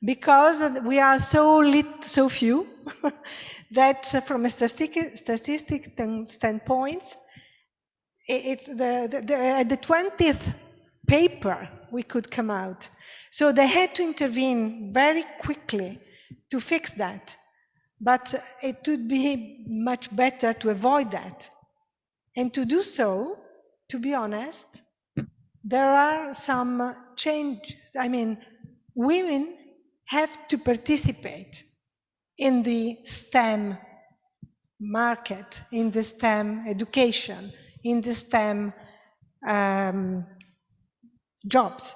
because we are so few that from a statistic standpoint, it's at the 20th paper we could come out. So they had to intervene very quickly to fix that. But it would be much better to avoid that. And to do so, to be honest, there are some changes. I mean, women have to participate in the STEM market, in the STEM education, in the STEM jobs.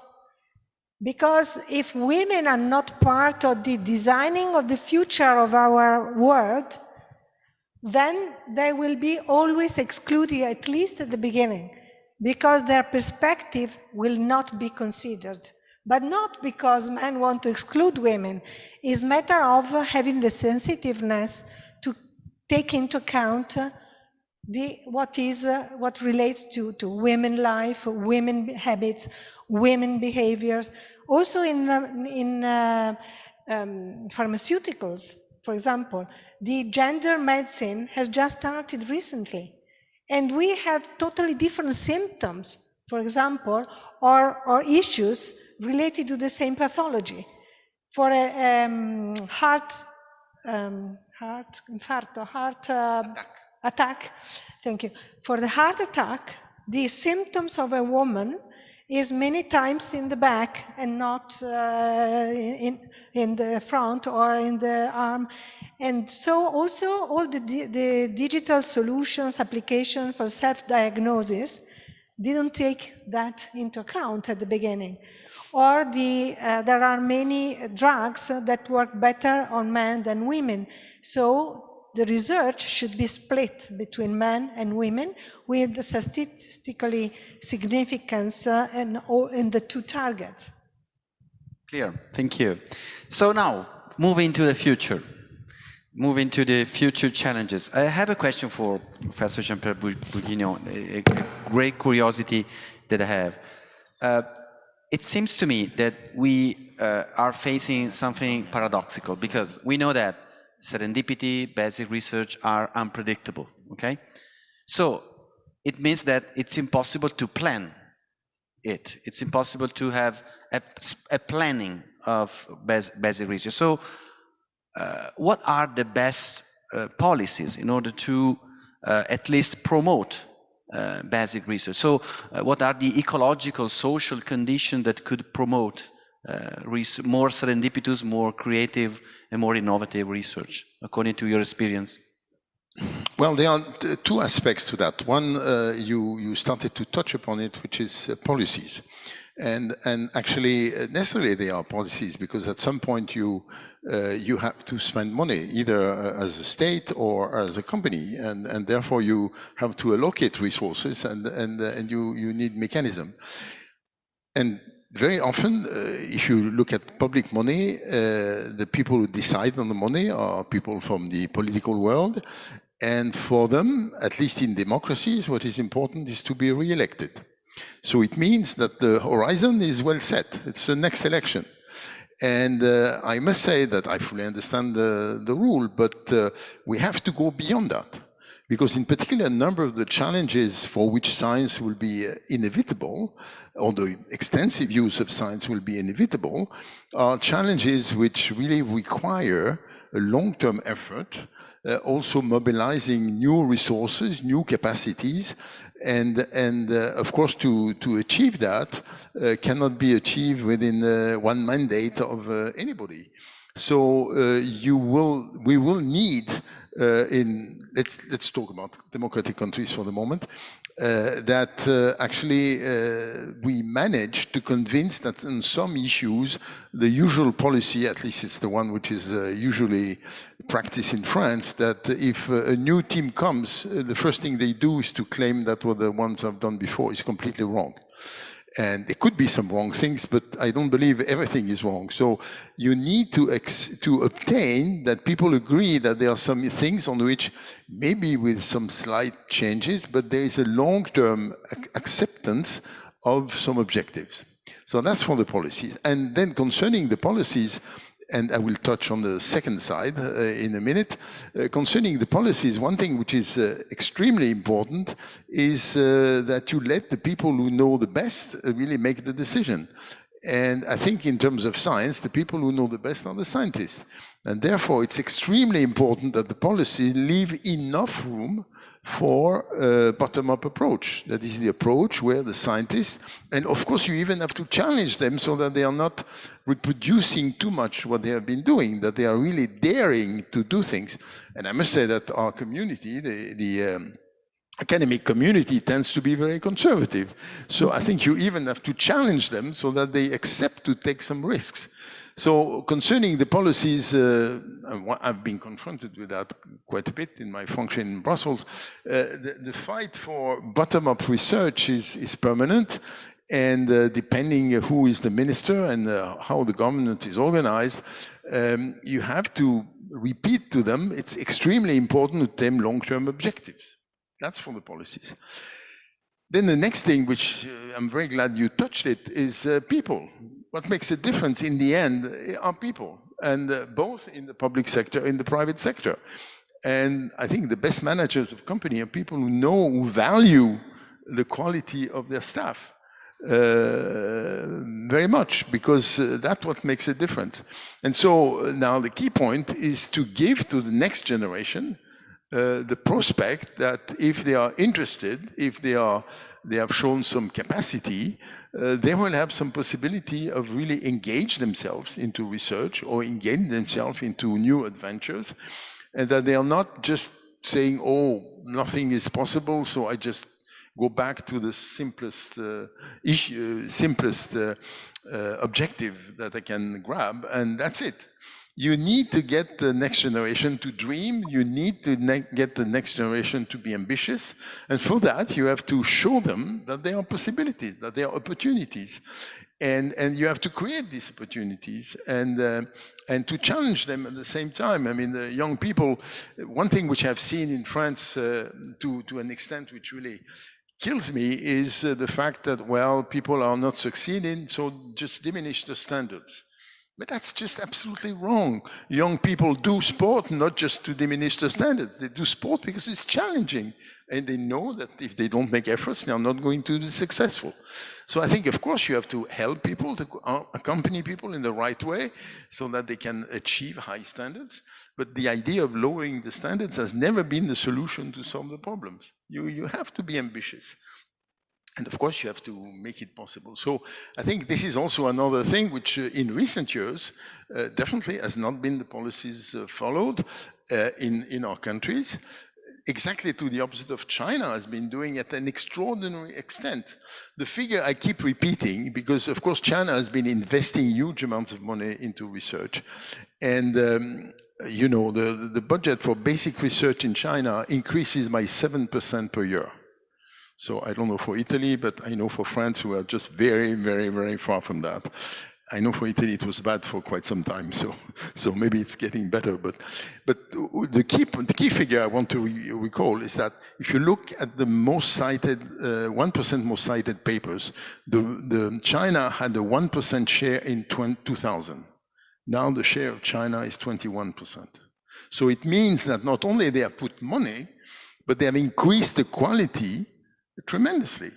Because if women are not part of the designing of the future of our world, then they will be always excluded, at least at the beginning, because their perspective will not be considered. But not because men want to exclude women. It's a matter of having the sensitiveness to take into account what relates to women life, women habits, women behaviors. Also in pharmaceuticals, for example, the gender medicine has just started recently. And we have totally different symptoms, for example, or issues related to the same pathology. For a heart attack, thank you. For the heart attack, the symptoms of a woman is many times in the back and not in the front or in the arm. And so also all the digital solutions, applications for self-diagnosis didn't take that into account at the beginning. Or there are many drugs that work better on men than women. So the research should be split between men and women with the statistically significance in the two targets. Clear, thank you. So now, moving to the future. Moving to the future challenges. I have a question for Professor Jean-Pierre Bourguignon, a great curiosity that I have. It seems to me that we are facing something paradoxical because we know that serendipity, basic research are unpredictable, okay? So it means that it's impossible to plan it. It's impossible to have a planning of basic research. So what are the best policies in order to at least promote basic research? So what are the ecological, social conditions that could promote more serendipitous, more creative, and more innovative research, according to your experience? Well, there are two aspects to that. One, you started to touch upon it, which is policies. And actually, necessarily they are policies, because at some point you have to spend money, either as a state or as a company, and therefore you have to allocate resources, and you need mechanism. And very often, if you look at public money, the people who decide on the money are people from the political world, and for them, at least in democracies, what is important is to be re-elected. So it means that the horizon is well set. It's the next election. And I must say that I fully understand the rule, but we have to go beyond that. Because in particular, a number of the challenges for which science will be inevitable, or the extensive use of science will be inevitable, are challenges which really require a long-term effort, also mobilizing new resources, new capacities, and of course to achieve that cannot be achieved within one mandate of anybody. So we will need let's talk about democratic countries for the moment, that actually we manage to convince that in some issues the usual policy, at least it's the one which is usually practiced in France, that if a new team comes, the first thing they do is to claim that what the ones have done before is completely wrong. And there could be some wrong things, but I don't believe everything is wrong. So you need to obtain that people agree that there are some things on which maybe with some slight changes, but there is a long-term acceptance of some objectives. So that's for the policies. And then concerning the policies, and I will touch on the second side in a minute. Concerning the policies, one thing which is extremely important is that you let the people who know the best really make the decision. And I think in terms of science, the people who know the best are the scientists. And therefore, it's extremely important that the policy leave enough room for a bottom-up approach. That is the approach where the scientists, and of course you even have to challenge them so that they are not reproducing too much what they have been doing, that they are really daring to do things. And I must say that our community, the academic community, tends to be very conservative. So I think you even have to challenge them so that they accept to take some risks. So concerning the policies, I've been confronted with that quite a bit in my function in Brussels. The fight for bottom-up research is permanent, and depending who is the minister and how the government is organized, you have to repeat to them, it's extremely important to them long-term objectives. That's for the policies. Then the next thing, which I'm very glad you touched it, is people. What makes a difference in the end are people, and both in the public sector and the private sector. And I think the best managers of company are people who know, who value the quality of their staff very much, because that's what makes a difference. And so now the key point is to give to the next generation the prospect that if they are interested, if they have shown some capacity, they will have some possibility of really engage themselves into research or engage themselves into new adventures, and that they are not just saying, oh, nothing is possible, so I just go back to the simplest objective that I can grab, and that's it. You need to get the next generation to dream. You need to get the next generation to be ambitious. And for that, you have to show them that there are possibilities, that there are opportunities. And you have to create these opportunities and to challenge them at the same time. I mean, the young people, one thing which I've seen in France to an extent which really kills me is the fact that, well, people are not succeeding, so just diminish the standards. But that's just absolutely wrong. Young people do sport not just to diminish the standards. They do sport because it's challenging. And they know that if they don't make efforts, they are not going to be successful. So I think, of course, you have to help people, to accompany people in the right way so that they can achieve high standards. But the idea of lowering the standards has never been the solution to solve the problems. You have to be ambitious. And of course, you have to make it possible. So I think this is also another thing which in recent years definitely has not been the policies followed in our countries, exactly to the opposite of China has been doing at an extraordinary extent. The figure I keep repeating, because of course China has been investing huge amounts of money into research. And you know, the budget for basic research in China increases by 7% per year. So I don't know for Italy, but I know for France, we are just very, very, very far from that. I know for Italy it was bad for quite some time, so maybe it's getting better. But the key figure I want to recall is that if you look at the most cited, 1% most cited papers, the China had a 1% share in 2000. Now the share of China is 21%. So it means that not only they have put money, but they have increased the quality tremendously.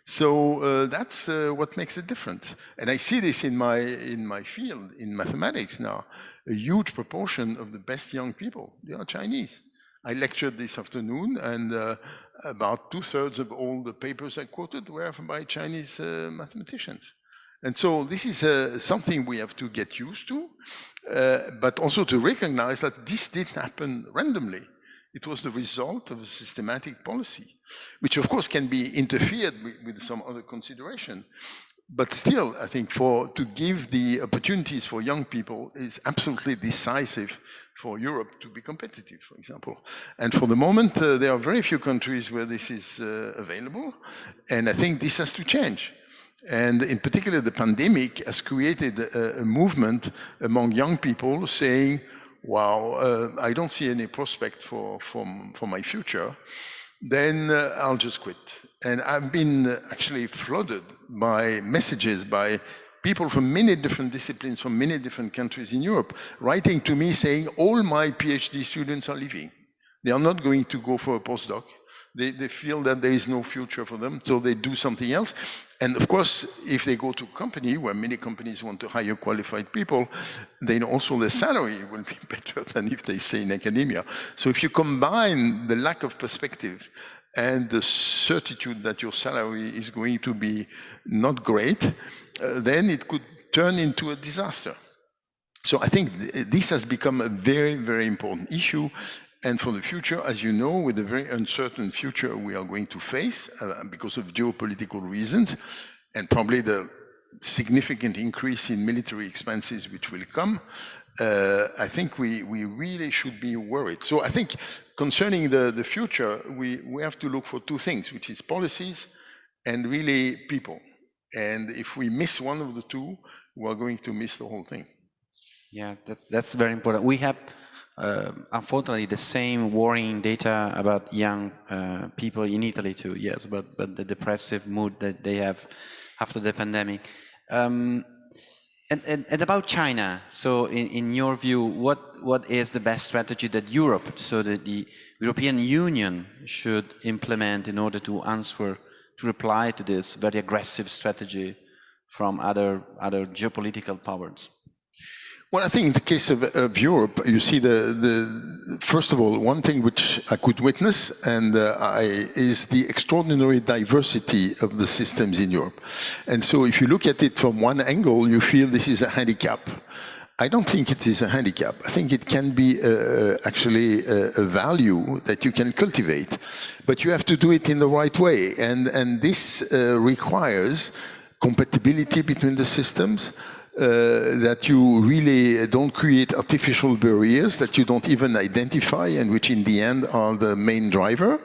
So that's what makes a difference. And I see this in my field, in mathematics now. A huge proportion of the best young people, they are Chinese. I lectured this afternoon, and about 2/3 of all the papers I quoted were by Chinese mathematicians. And so this is something we have to get used to, but also to recognize that this didn't happen randomly. It was the result of a systematic policy, which of course can be interfered with some other consideration. But still, I think to give the opportunities for young people is absolutely decisive for Europe to be competitive, for example. And for the moment, there are very few countries where this is available. And I think this has to change. And in particular, the pandemic has created a movement among young people saying, wow, I don't see any prospect for my future, then I'll just quit. And I've been actually flooded by messages by people from many different disciplines, from many different countries in Europe, writing to me saying, all my PhD students are leaving. They are not going to go for a postdoc. They feel that there is no future for them, so they do something else. And of course, if they go to a company where many companies want to hire qualified people, then also the salary will be better than if they stay in academia. So if you combine the lack of perspective and the certitude that your salary is going to be not great, then it could turn into a disaster. So I think this has become a very, very important issue. And for the future, as you know, with the very uncertain future we are going to face because of geopolitical reasons, and probably the significant increase in military expenses which will come, I think we really should be worried. So I think concerning the future, we have to look for two things, which is policies and really people. And if we miss one of the two, we're going to miss the whole thing. Yeah, that's very important. We have, unfortunately, the same worrying data about young people in Italy too. Yes, but the depressive mood that they have after the pandemic. And about China. So, in your view, what is the best strategy that Europe, so that the European Union, should implement in order to reply to this very aggressive strategy from other geopolitical powers? Well, I think in the case of Europe, you see first of all, one thing which I could witness is the extraordinary diversity of the systems in Europe. And so if you look at it from one angle, you feel this is a handicap. I don't think it is a handicap. I think it can be actually a value that you can cultivate, but you have to do it in the right way. And this requires compatibility between the systems, that you really don't create artificial barriers that you don't even identify and which in the end are the main driver.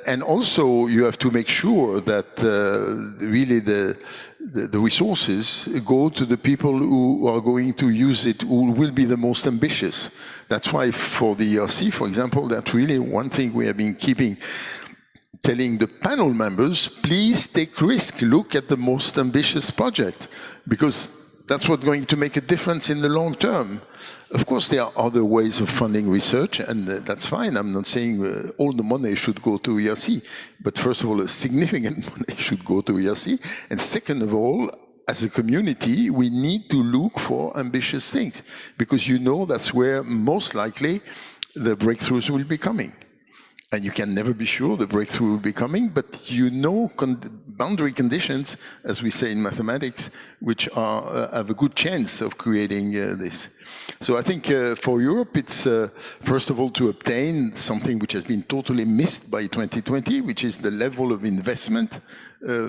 And also you have to make sure that really the resources go to the people who are going to use it, who will be the most ambitious. That's why for the ERC, for example, that's really one thing we have been telling the panel members, please take risk, look at the most ambitious project, because that's what's going to make a difference in the long term. Of course, there are other ways of funding research, and that's fine. I'm not saying all the money should go to ERC, but first of all, a significant money should go to ERC, and second of all, as a community, we need to look for ambitious things, because you know that's where most likely the breakthroughs will be coming. And you can never be sure the breakthrough will be coming, but you know boundary conditions, as we say in mathematics, which have a good chance of creating this. So I think for Europe, it's first of all to obtain something which has been totally missed by 2020, which is the level of investment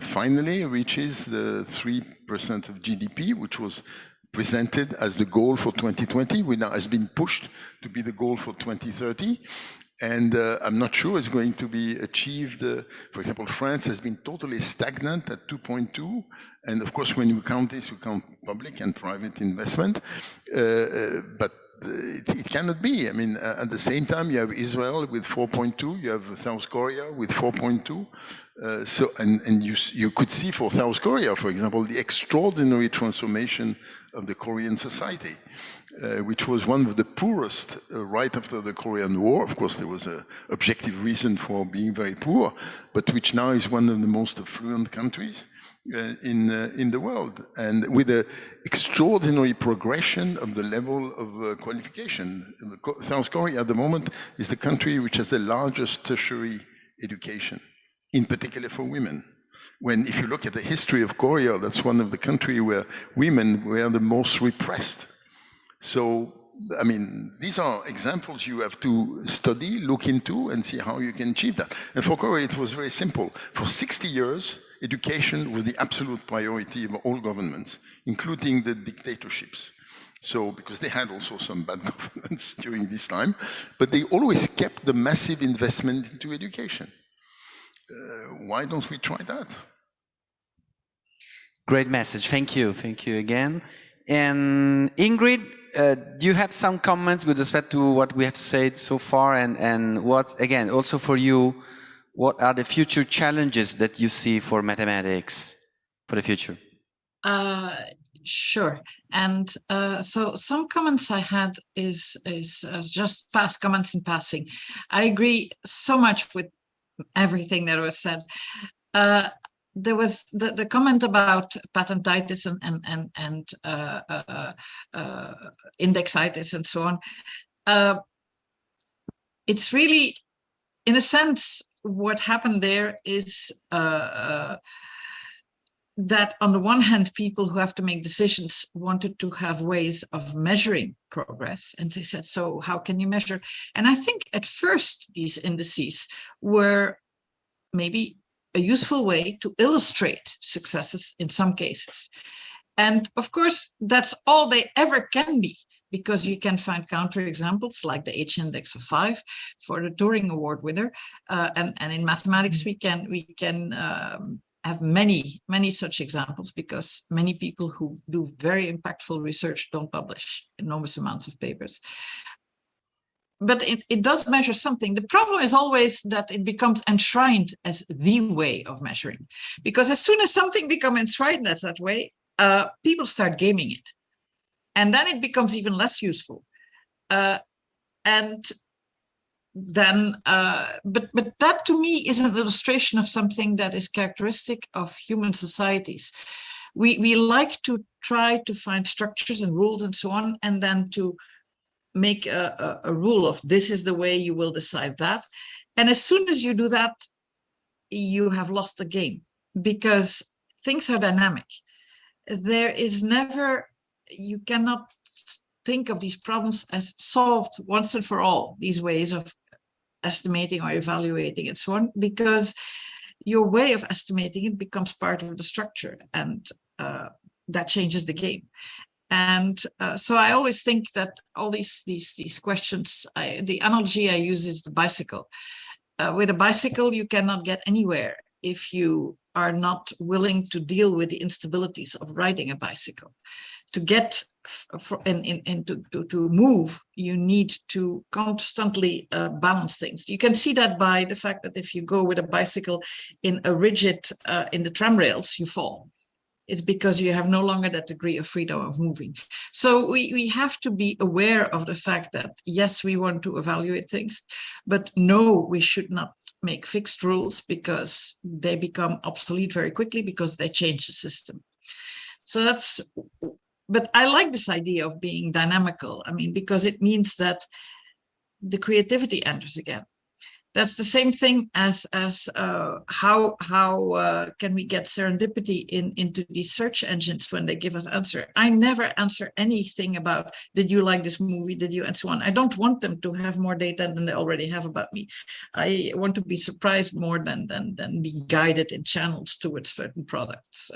finally reaches the 3% of GDP, which was presented as the goal for 2020, which now has been pushed to be the goal for 2030. And I'm not sure it's going to be achieved. For example, France has been totally stagnant at 2.2. And of course, when you count this, you count public and private investment. But it cannot be. I mean, at the same time, you have Israel with 4.2. You have South Korea with 4.2. And you could see for South Korea, for example, the extraordinary transformation of the Korean society. which was one of the poorest right after the Korean War. Of course, there was an objective reason for being very poor, but which now is one of the most affluent countries in the world, and with an extraordinary progression of the level of qualification. South Korea at the moment is the country which has the largest tertiary education, in particular for women. When, if you look at the history of Korea, that's one of the countries where women were the most repressed. So, I mean, these are examples you have to study, look into, and see how you can achieve that. And for Korea, it was very simple. For 60 years, education was the absolute priority of all governments, including the dictatorships. So, because they had also some bad governments during this time, but they always kept the massive investment into education. Why don't we try that? Great message. Thank you. Thank you again. And Ingrid, do you have some comments with respect to what we have said so far, and what, again, also for you, what are the future challenges that you see for mathematics for the future? Sure. And so some comments I had is just past comments in passing. I agree so much with everything that was said. There was the comment about patentitis and indexitis and so on. It's really, in a sense, what happened there is that on the one hand, people who have to make decisions wanted to have ways of measuring progress. And they said, so how can you measure? And I think at first these indices were maybe a useful way to illustrate successes in some cases. And of course, that's all they ever can be, because you can find counterexamples like the H-index of 5 for the Turing Award winner. And in mathematics, we can have many such examples, because many people who do very impactful research don't publish enormous amounts of papers. But it does measure something. The problem is always that it becomes enshrined as the way of measuring, because as soon as something becomes enshrined as that way, people start gaming it, and then it becomes even less useful. And then, but that to me is an illustration of something that is characteristic of human societies. We like to try to find structures and rules and so on, and then to make a rule of this is the way you will decide that. And as soon as you do that, you have lost the game, because things are dynamic. There is never, you cannot think of these problems as solved once and for all, these ways of estimating or evaluating and so on, because your way of estimating it becomes part of the structure, and that changes the game. And so I always think that all these questions, the analogy I use is the bicycle. With a bicycle, you cannot get anywhere if you are not willing to deal with the instabilities of riding a bicycle. To get to move, you need to constantly balance things. You can see that by the fact that if you go with a bicycle in a rigid, in the tram rails, you fall. It's because you have no longer that degree of freedom of moving. So we have to be aware of the fact that, yes, we want to evaluate things, but no, we should not make fixed rules, because they become obsolete very quickly, because they change the system. So that's, but I like this idea of being dynamical. I mean, because it means that the creativity enters again. That's the same thing as how can we get serendipity into these search engines when they give us answer. I never answer anything about, did you like this movie, did you, and so on. I don't want them to have more data than they already have about me. I want to be surprised more than be guided in channels towards certain products.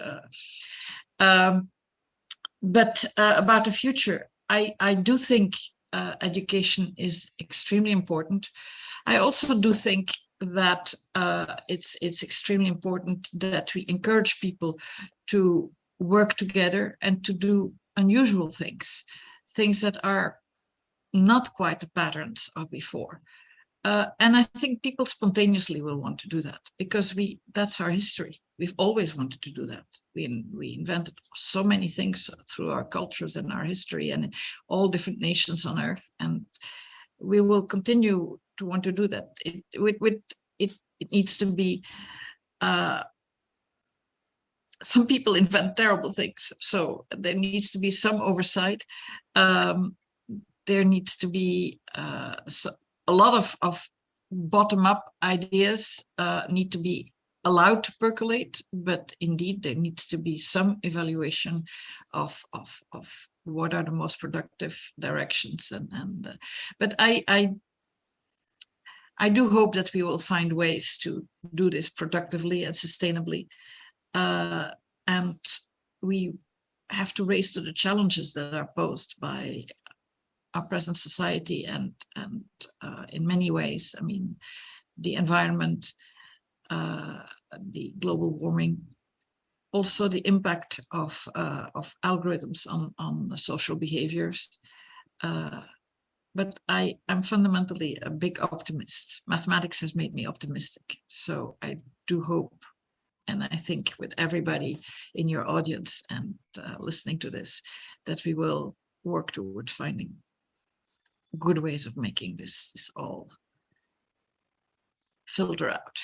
But about the future, I do think education is extremely important. I also do think that it's extremely important that we encourage people to work together and to do unusual things that are not quite the patterns of before. And I think people spontaneously will want to do that, because that's our history. We've always wanted to do that. We invented so many things through our cultures and our history and in all different nations on Earth, and we will continue to want to do that. It needs to be. Some people invent terrible things, so there needs to be some oversight. There needs to be a lot of bottom-up ideas need to be allowed to percolate, but indeed there needs to be some evaluation of what are the most productive directions. But I do hope that we will find ways to do this productively and sustainably, and we have to raise to the challenges that are posed by our present society and in many ways. I mean, the environment, the global warming, also the impact of algorithms on social behaviors. But I'm fundamentally a big optimist. Mathematics has made me optimistic. So I do hope, and I think with everybody in your audience and listening to this, that we will work towards finding good ways of making this all filter out.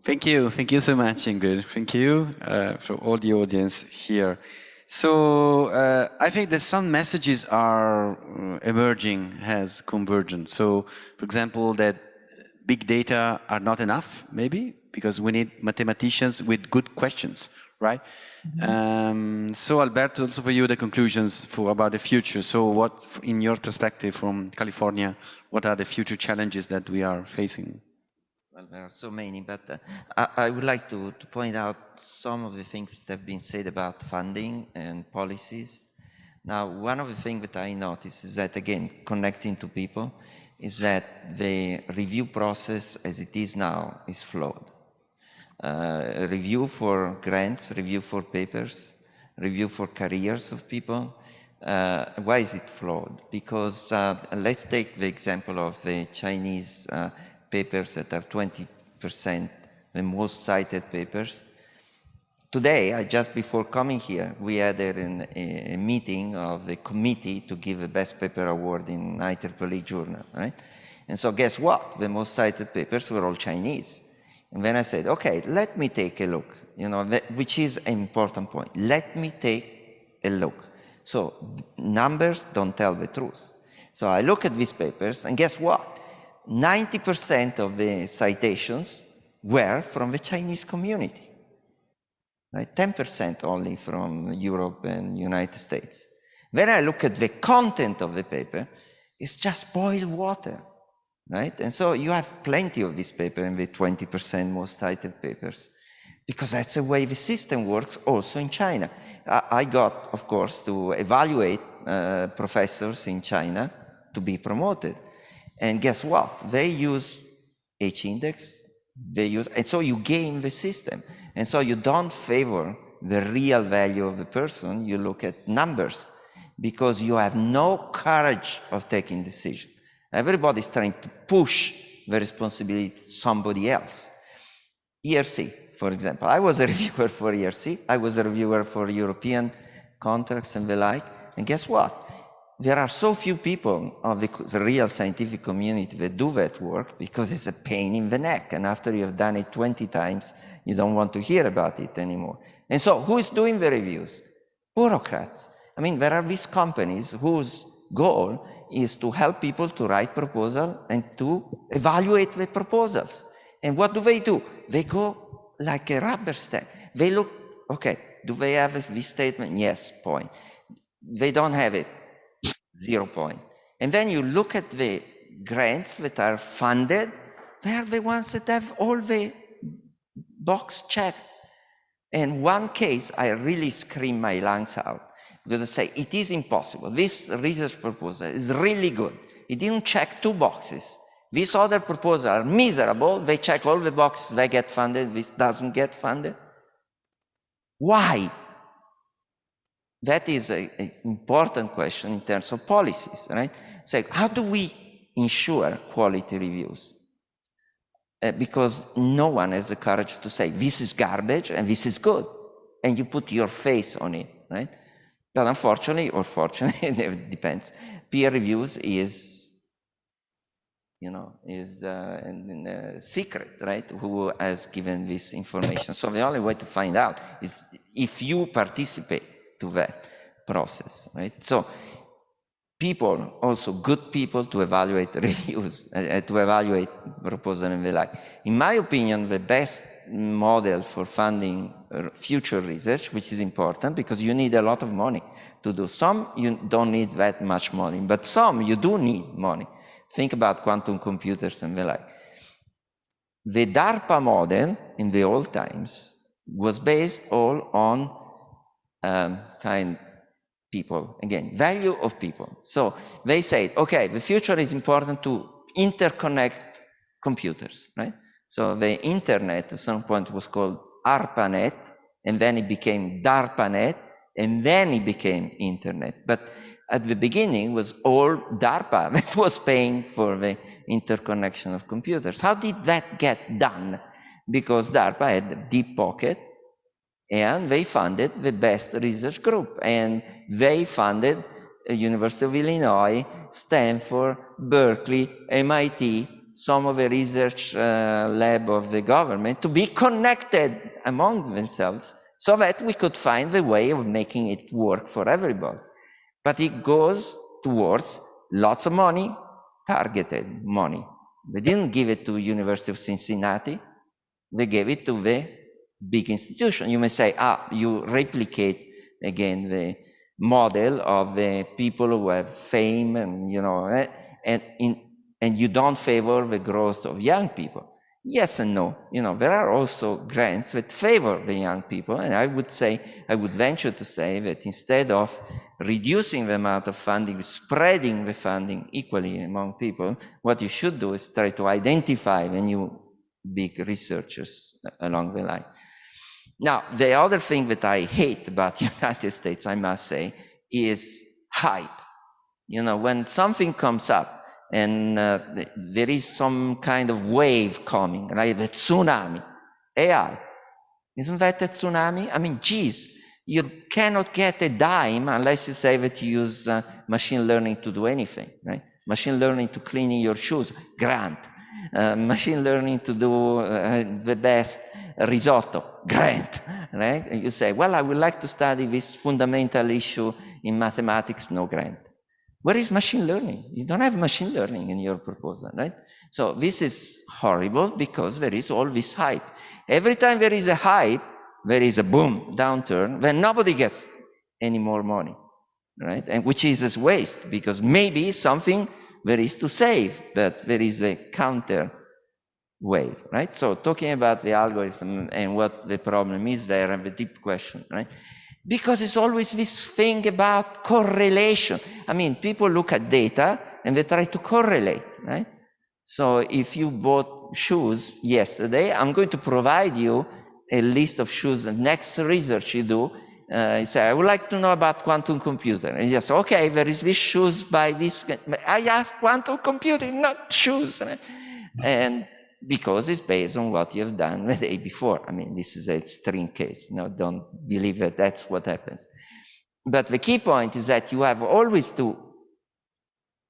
Thank you so much, Ingrid. Thank you for all the audience here. So I think that some messages are emerging as convergent. So, for example, that big data are not enough, maybe, because we need mathematicians with good questions, right? Mm-hmm. So Alberto, also for you, the conclusions about the future. So what, in your perspective from California, what are the future challenges that we are facing? Well, there are so many, but I would like to point out some of the things that have been said about funding and policies. Now, one of the things that I notice is that, again, connecting to people, is that the review process as it is now is flawed. Review for grants, review for papers, review for careers of people. Why is it flawed? Because let's take the example of the Chinese papers that are 20% the most cited papers. Today, just before coming here, we had a meeting of the committee to give a best paper award in IEEE journal, right? And so guess what? The most cited papers were all Chinese. And then I said, okay, let me take a look, which is an important point. Let me take a look. So numbers don't tell the truth. So I look at these papers, and guess what? 90% of the citations were from the Chinese community, right? 10% only from Europe and United States. When I look at the content of the paper, it's just boiled water, right? And so you have plenty of this paper in the 20% most cited papers, because that's the way the system works also in China. I got, of course, to evaluate professors in China to be promoted. And guess what? They use H-index, and so you game the system. And so you don't favor the real value of the person, you look at numbers, because you have no courage of taking decision. Everybody's trying to push the responsibility to somebody else. ERC, for example. I was a reviewer for ERC. I was a reviewer for European contracts and the like. And guess what? There are so few people of the real scientific community that do that work because it's a pain in the neck. And after you have done it 20 times, you don't want to hear about it anymore. And so who is doing the reviews? Bureaucrats. I mean, there are these companies whose goal is to help people to write proposals and to evaluate the proposals. And what do? They go like a rubber stamp. They look, okay, do they have this statement? Yes, point. They don't have it. 0 point. And then you look at the grants that are funded, they are the ones that have all the box checked. In one case, I really screamed my lungs out because I say, it is impossible. This research proposal is really good. It didn't check 2 boxes. These other proposals are miserable. They check all the boxes, they get funded. This doesn't get funded. Why? That is an important question in terms of policies, right? So how do we ensure quality reviews? because no one has the courage to say, this is garbage and this is good. And you put your face on it, right? But unfortunately, or fortunately, it depends, peer reviews is, secret, right? Who has given this information? So the only way to find out is if you participate to that process, right? So people, also good people, to evaluate reviews, to evaluate proposal and the like. In my opinion, the best model for funding future research, which is important because you need a lot of money to do. Some you don't need that much money, but some you do need money. Think about quantum computers and the like. The DARPA model in the old times was based all on people, again, value of people. So they said, okay, the future is important to interconnect computers, right? So the internet at some point was called ARPANET, and then it became DARPANET, and then it became internet. But at the beginning was all DARPA that was paying for the interconnection of computers. How did that get done? Because DARPA had a deep pocket, and they funded the best research group, and they funded University of Illinois, Stanford, Berkeley, MIT, some of the research lab of the government to be connected among themselves so that we could find the way of making it work for everybody. But it goes towards lots of money, targeted money. They didn't give it to University of Cincinnati, they gave it to the big institution. You may say, you replicate again the model of the people who have fame and and you don't favor the growth of young people. Yes and no. There are also grants that favor the young people, and I would venture to say that instead of reducing the amount of funding, spreading the funding equally among people, what you should do is try to identify the new big researchers along the line. Now, the other thing that I hate about the United States, I must say, is hype. When something comes up and there is some kind of wave coming, like the tsunami, AI, isn't that a tsunami? I mean, geez, you cannot get a dime unless you say that you use machine learning to do anything, right? Machine learning to cleaning your shoes, grant. Machine learning to do the best risotto, grant, right? And you say, well, I would like to study this fundamental issue in mathematics, no grant. Where is machine learning? You don't have machine learning in your proposal, right? So this is horrible because there is all this hype. Every time there is a hype, there is a boom, downturn, when nobody gets any more money, right? And which is a waste because maybe something there is to save, but there is a counter wave, right? So talking about the algorithm and what the problem is there and the deep question, right? Because it's always this thing about correlation. I mean, people look at data and they try to correlate, right? So if you bought shoes yesterday, I'm going to provide you a list of shoes. The next research you do, you say, I would like to know about quantum computing. And you say, okay, there is this shoes by this. I asked quantum computing, not shoes. And because it's based on what you have done the day before. I mean, this is an extreme case. No, don't believe that that's what happens. But the key point is that you have always to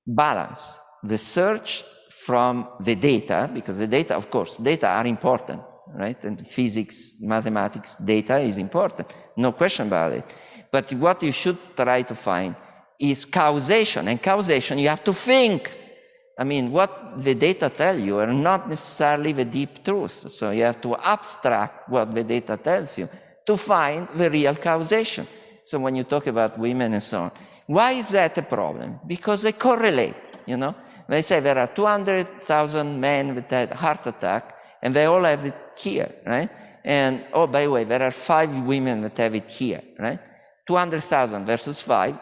balance the search from the data, because the data, of course, data are important, right? And physics, mathematics, data is important, no question about it. But what you should try to find is causation, and causation you have to think. I mean, what the data tell you are not necessarily the deep truth. So you have to abstract what the data tells you to find the real causation. So when you talk about women and so on, why is that a problem? Because they correlate, They say there are 200,000 men with a heart attack, and they all have it here, right? And, oh, by the way, there are 5 women that have it here, right? 200,000 versus 5,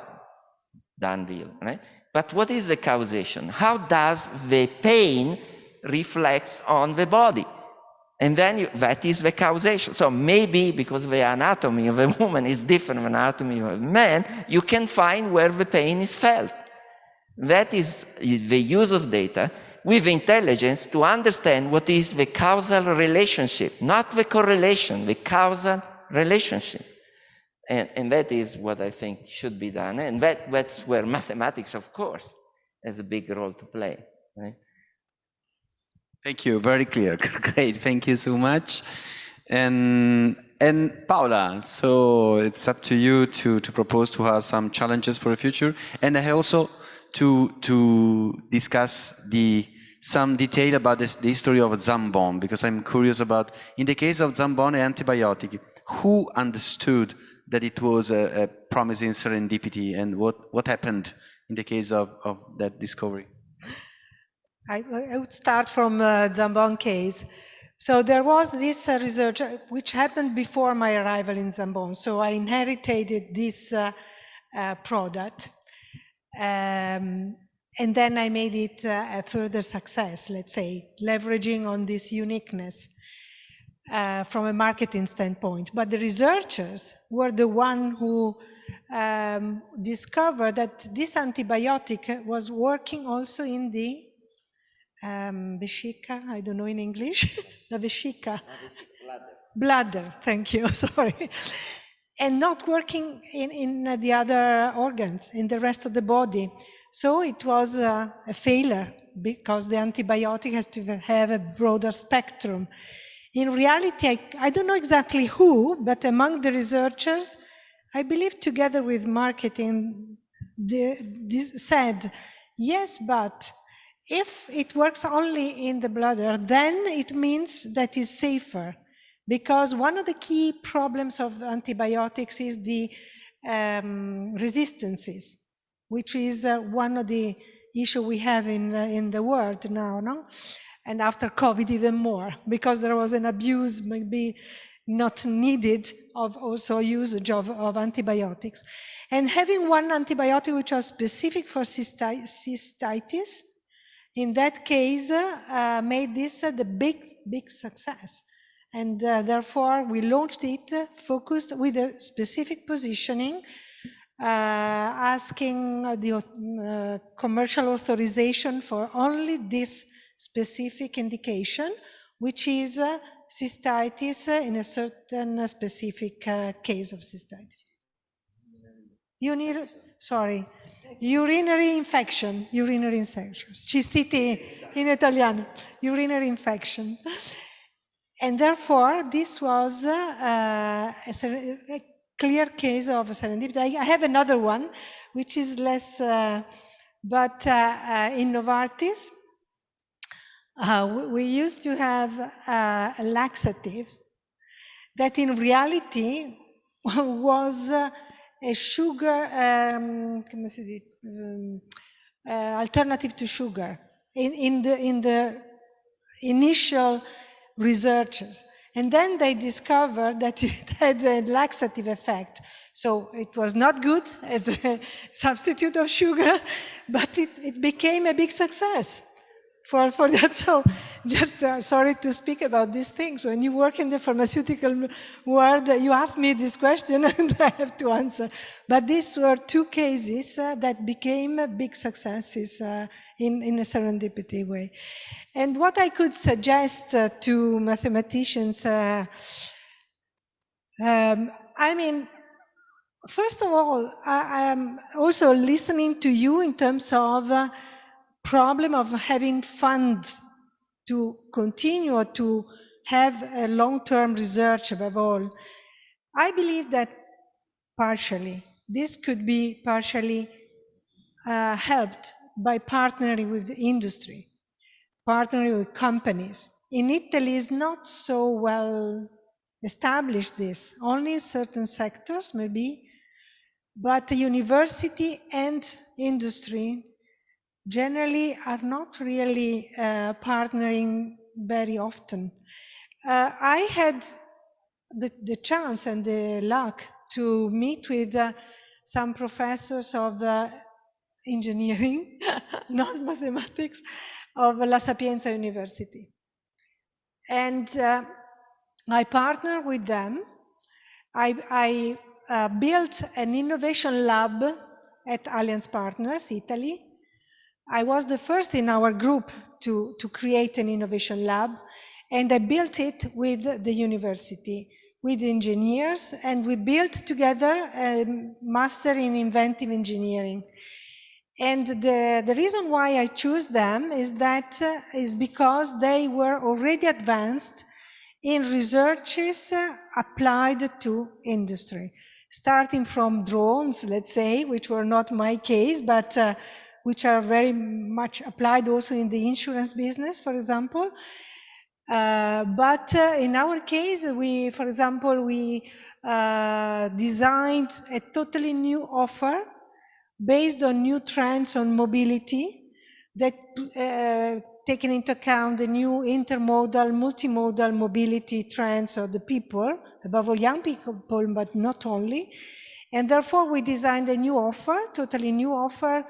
done deal, right? But what is the causation? How does the pain reflect on the body? And then that is the causation. So maybe because the anatomy of a woman is different from the anatomy of a man, you can find where the pain is felt. That is the use of data with intelligence to understand what is the causal relationship, not the correlation, the causal relationship. And that is what I think should be done. And that's where mathematics, of course, has a big role to play. Right? Thank you, very clear. Great, thank you so much. And Paula, so it's up to you to propose to us some challenges for the future, and I also to discuss some detail about the history of Zambon, because I'm curious about, in the case of Zambon and antibiotic, who understood that it was a promising serendipity, and what happened in the case of that discovery? I would start from Zambon case. So there was this research which happened before my arrival in Zambon. So I inherited this product, and then I made it a further success, let's say, leveraging on this uniqueness from a marketing standpoint. But the researchers were the one who discovered that this antibiotic was working also in the vescica, I don't know in English, the vescica. Bladder, thank you, sorry. And not working in the other organs, in the rest of the body. So it was a failure, because the antibiotic has to have a broader spectrum. In reality, I don't know exactly who, but among the researchers, I believe together with marketing, said, yes, but if it works only in the bladder, then it means that it's safer. Because one of the key problems of antibiotics is the resistances, which is one of the issues we have in the world now, no? And after COVID even more, because there was an abuse, maybe not needed, of also usage of antibiotics. And having one antibiotic which was specific for cystitis, in that case, made this the big success. And therefore, we launched it focused with a specific positioning, asking the commercial authorization for only this specific indication, which is cystitis in a certain specific case of cystitis. Urinary infection, cistite in Italiano, urinary infection. And therefore, this was a clear case of serendipity. I have another one, which is less, but in Novartis, we used to have a laxative that in reality was a sugar, alternative to sugar in the initial researchers. And then they discovered that it had a laxative effect. So it was not good as a substitute of sugar, but it became a big success for that. So just sorry to speak about these things. When you work in the pharmaceutical world, you ask me this question and I have to answer. But these were two cases that became big successes in a serendipity way. And what I could suggest to mathematicians, I mean, first of all, I am also listening to you in terms of problem of having funds to continue or to have a long-term research above all. I believe that partially, this could be partially helped by partnering with the industry, partnering with companies. In Italy, it's not so well established this, only in certain sectors maybe, but the university and industry generally are not really partnering very often. I had the chance and the luck to meet with some professors of engineering, not mathematics, of La Sapienza University. And I partnered with them. I built an innovation lab at Allianz Partners, Italy. I was the first in our group to create an innovation lab, and I built it with the university, with engineers, and we built together a master in inventive engineering. And the reason why I choose them is because they were already advanced in researches applied to industry, starting from drones, let's say, which were not my case, but which are very much applied also in the insurance business, for example. But in our case, for example, we designed a totally new offer based on new trends on mobility that taken into account the new intermodal, multimodal mobility trends of the people, above all young people, but not only. And therefore, we designed a new offer, totally new offer,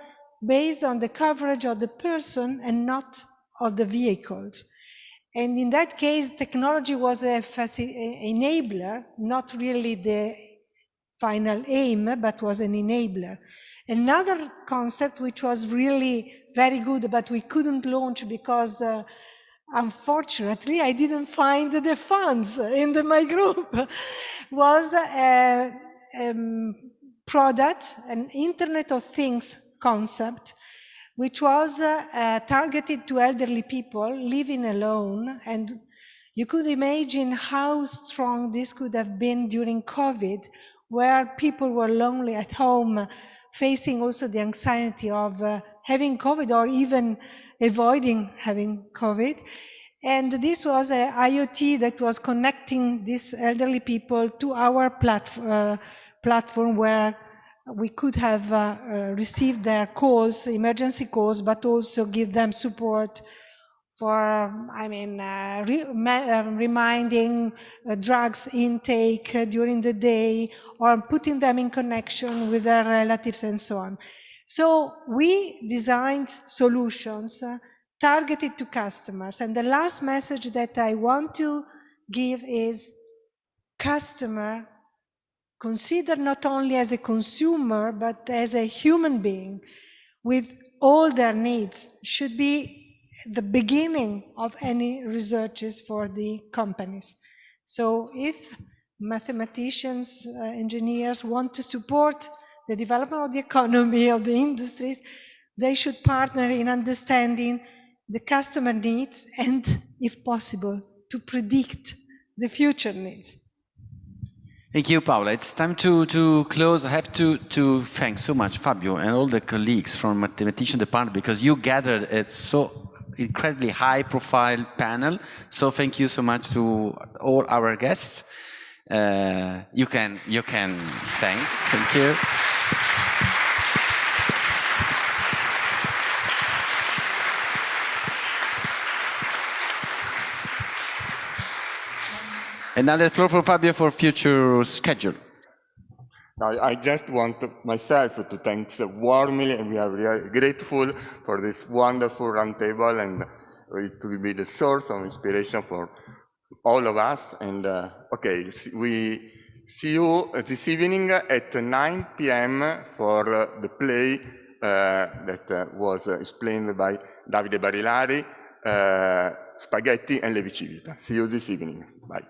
based on the coverage of the person and not of the vehicles. And in that case, technology was an enabler, not really the final aim, but was an enabler. Another concept which was really very good, but we couldn't launch because unfortunately I didn't find the funds in my group, was a product, an Internet of Things concept, which was targeted to elderly people living alone. And you could imagine how strong this could have been during COVID, where people were lonely at home, facing also the anxiety of having COVID or even avoiding having COVID. And this was an IoT that was connecting these elderly people to our platform where we could have received their calls, emergency calls, but also give them support for, reminding drugs intake during the day, or putting them in connection with their relatives and so on. So we designed solutions targeted to customers. And the last message that I want to give is customer considered not only as a consumer, but as a human being with all their needs should be the beginning of any researches for the companies. So if mathematicians, engineers want to support the development of the economy, of the industries, they should partner in understanding the customer needs and, if possible, to predict the future needs. Thank you, Paola. It's time to close. I have to thank so much Fabio and all the colleagues from Mathematician Department, because you gathered a so incredibly high-profile panel. So thank you so much to all our guests. You can thank. Thank you. And now the floor for Fabio for future schedule. Now, I just want myself to thank warmly, and we are really grateful for this wonderful roundtable, and it will be the source of inspiration for all of us. And okay, we see you this evening at 9 p.m. for the play that was explained by Davide Barilari, Spaghetti and Levicivita. See you this evening. Bye.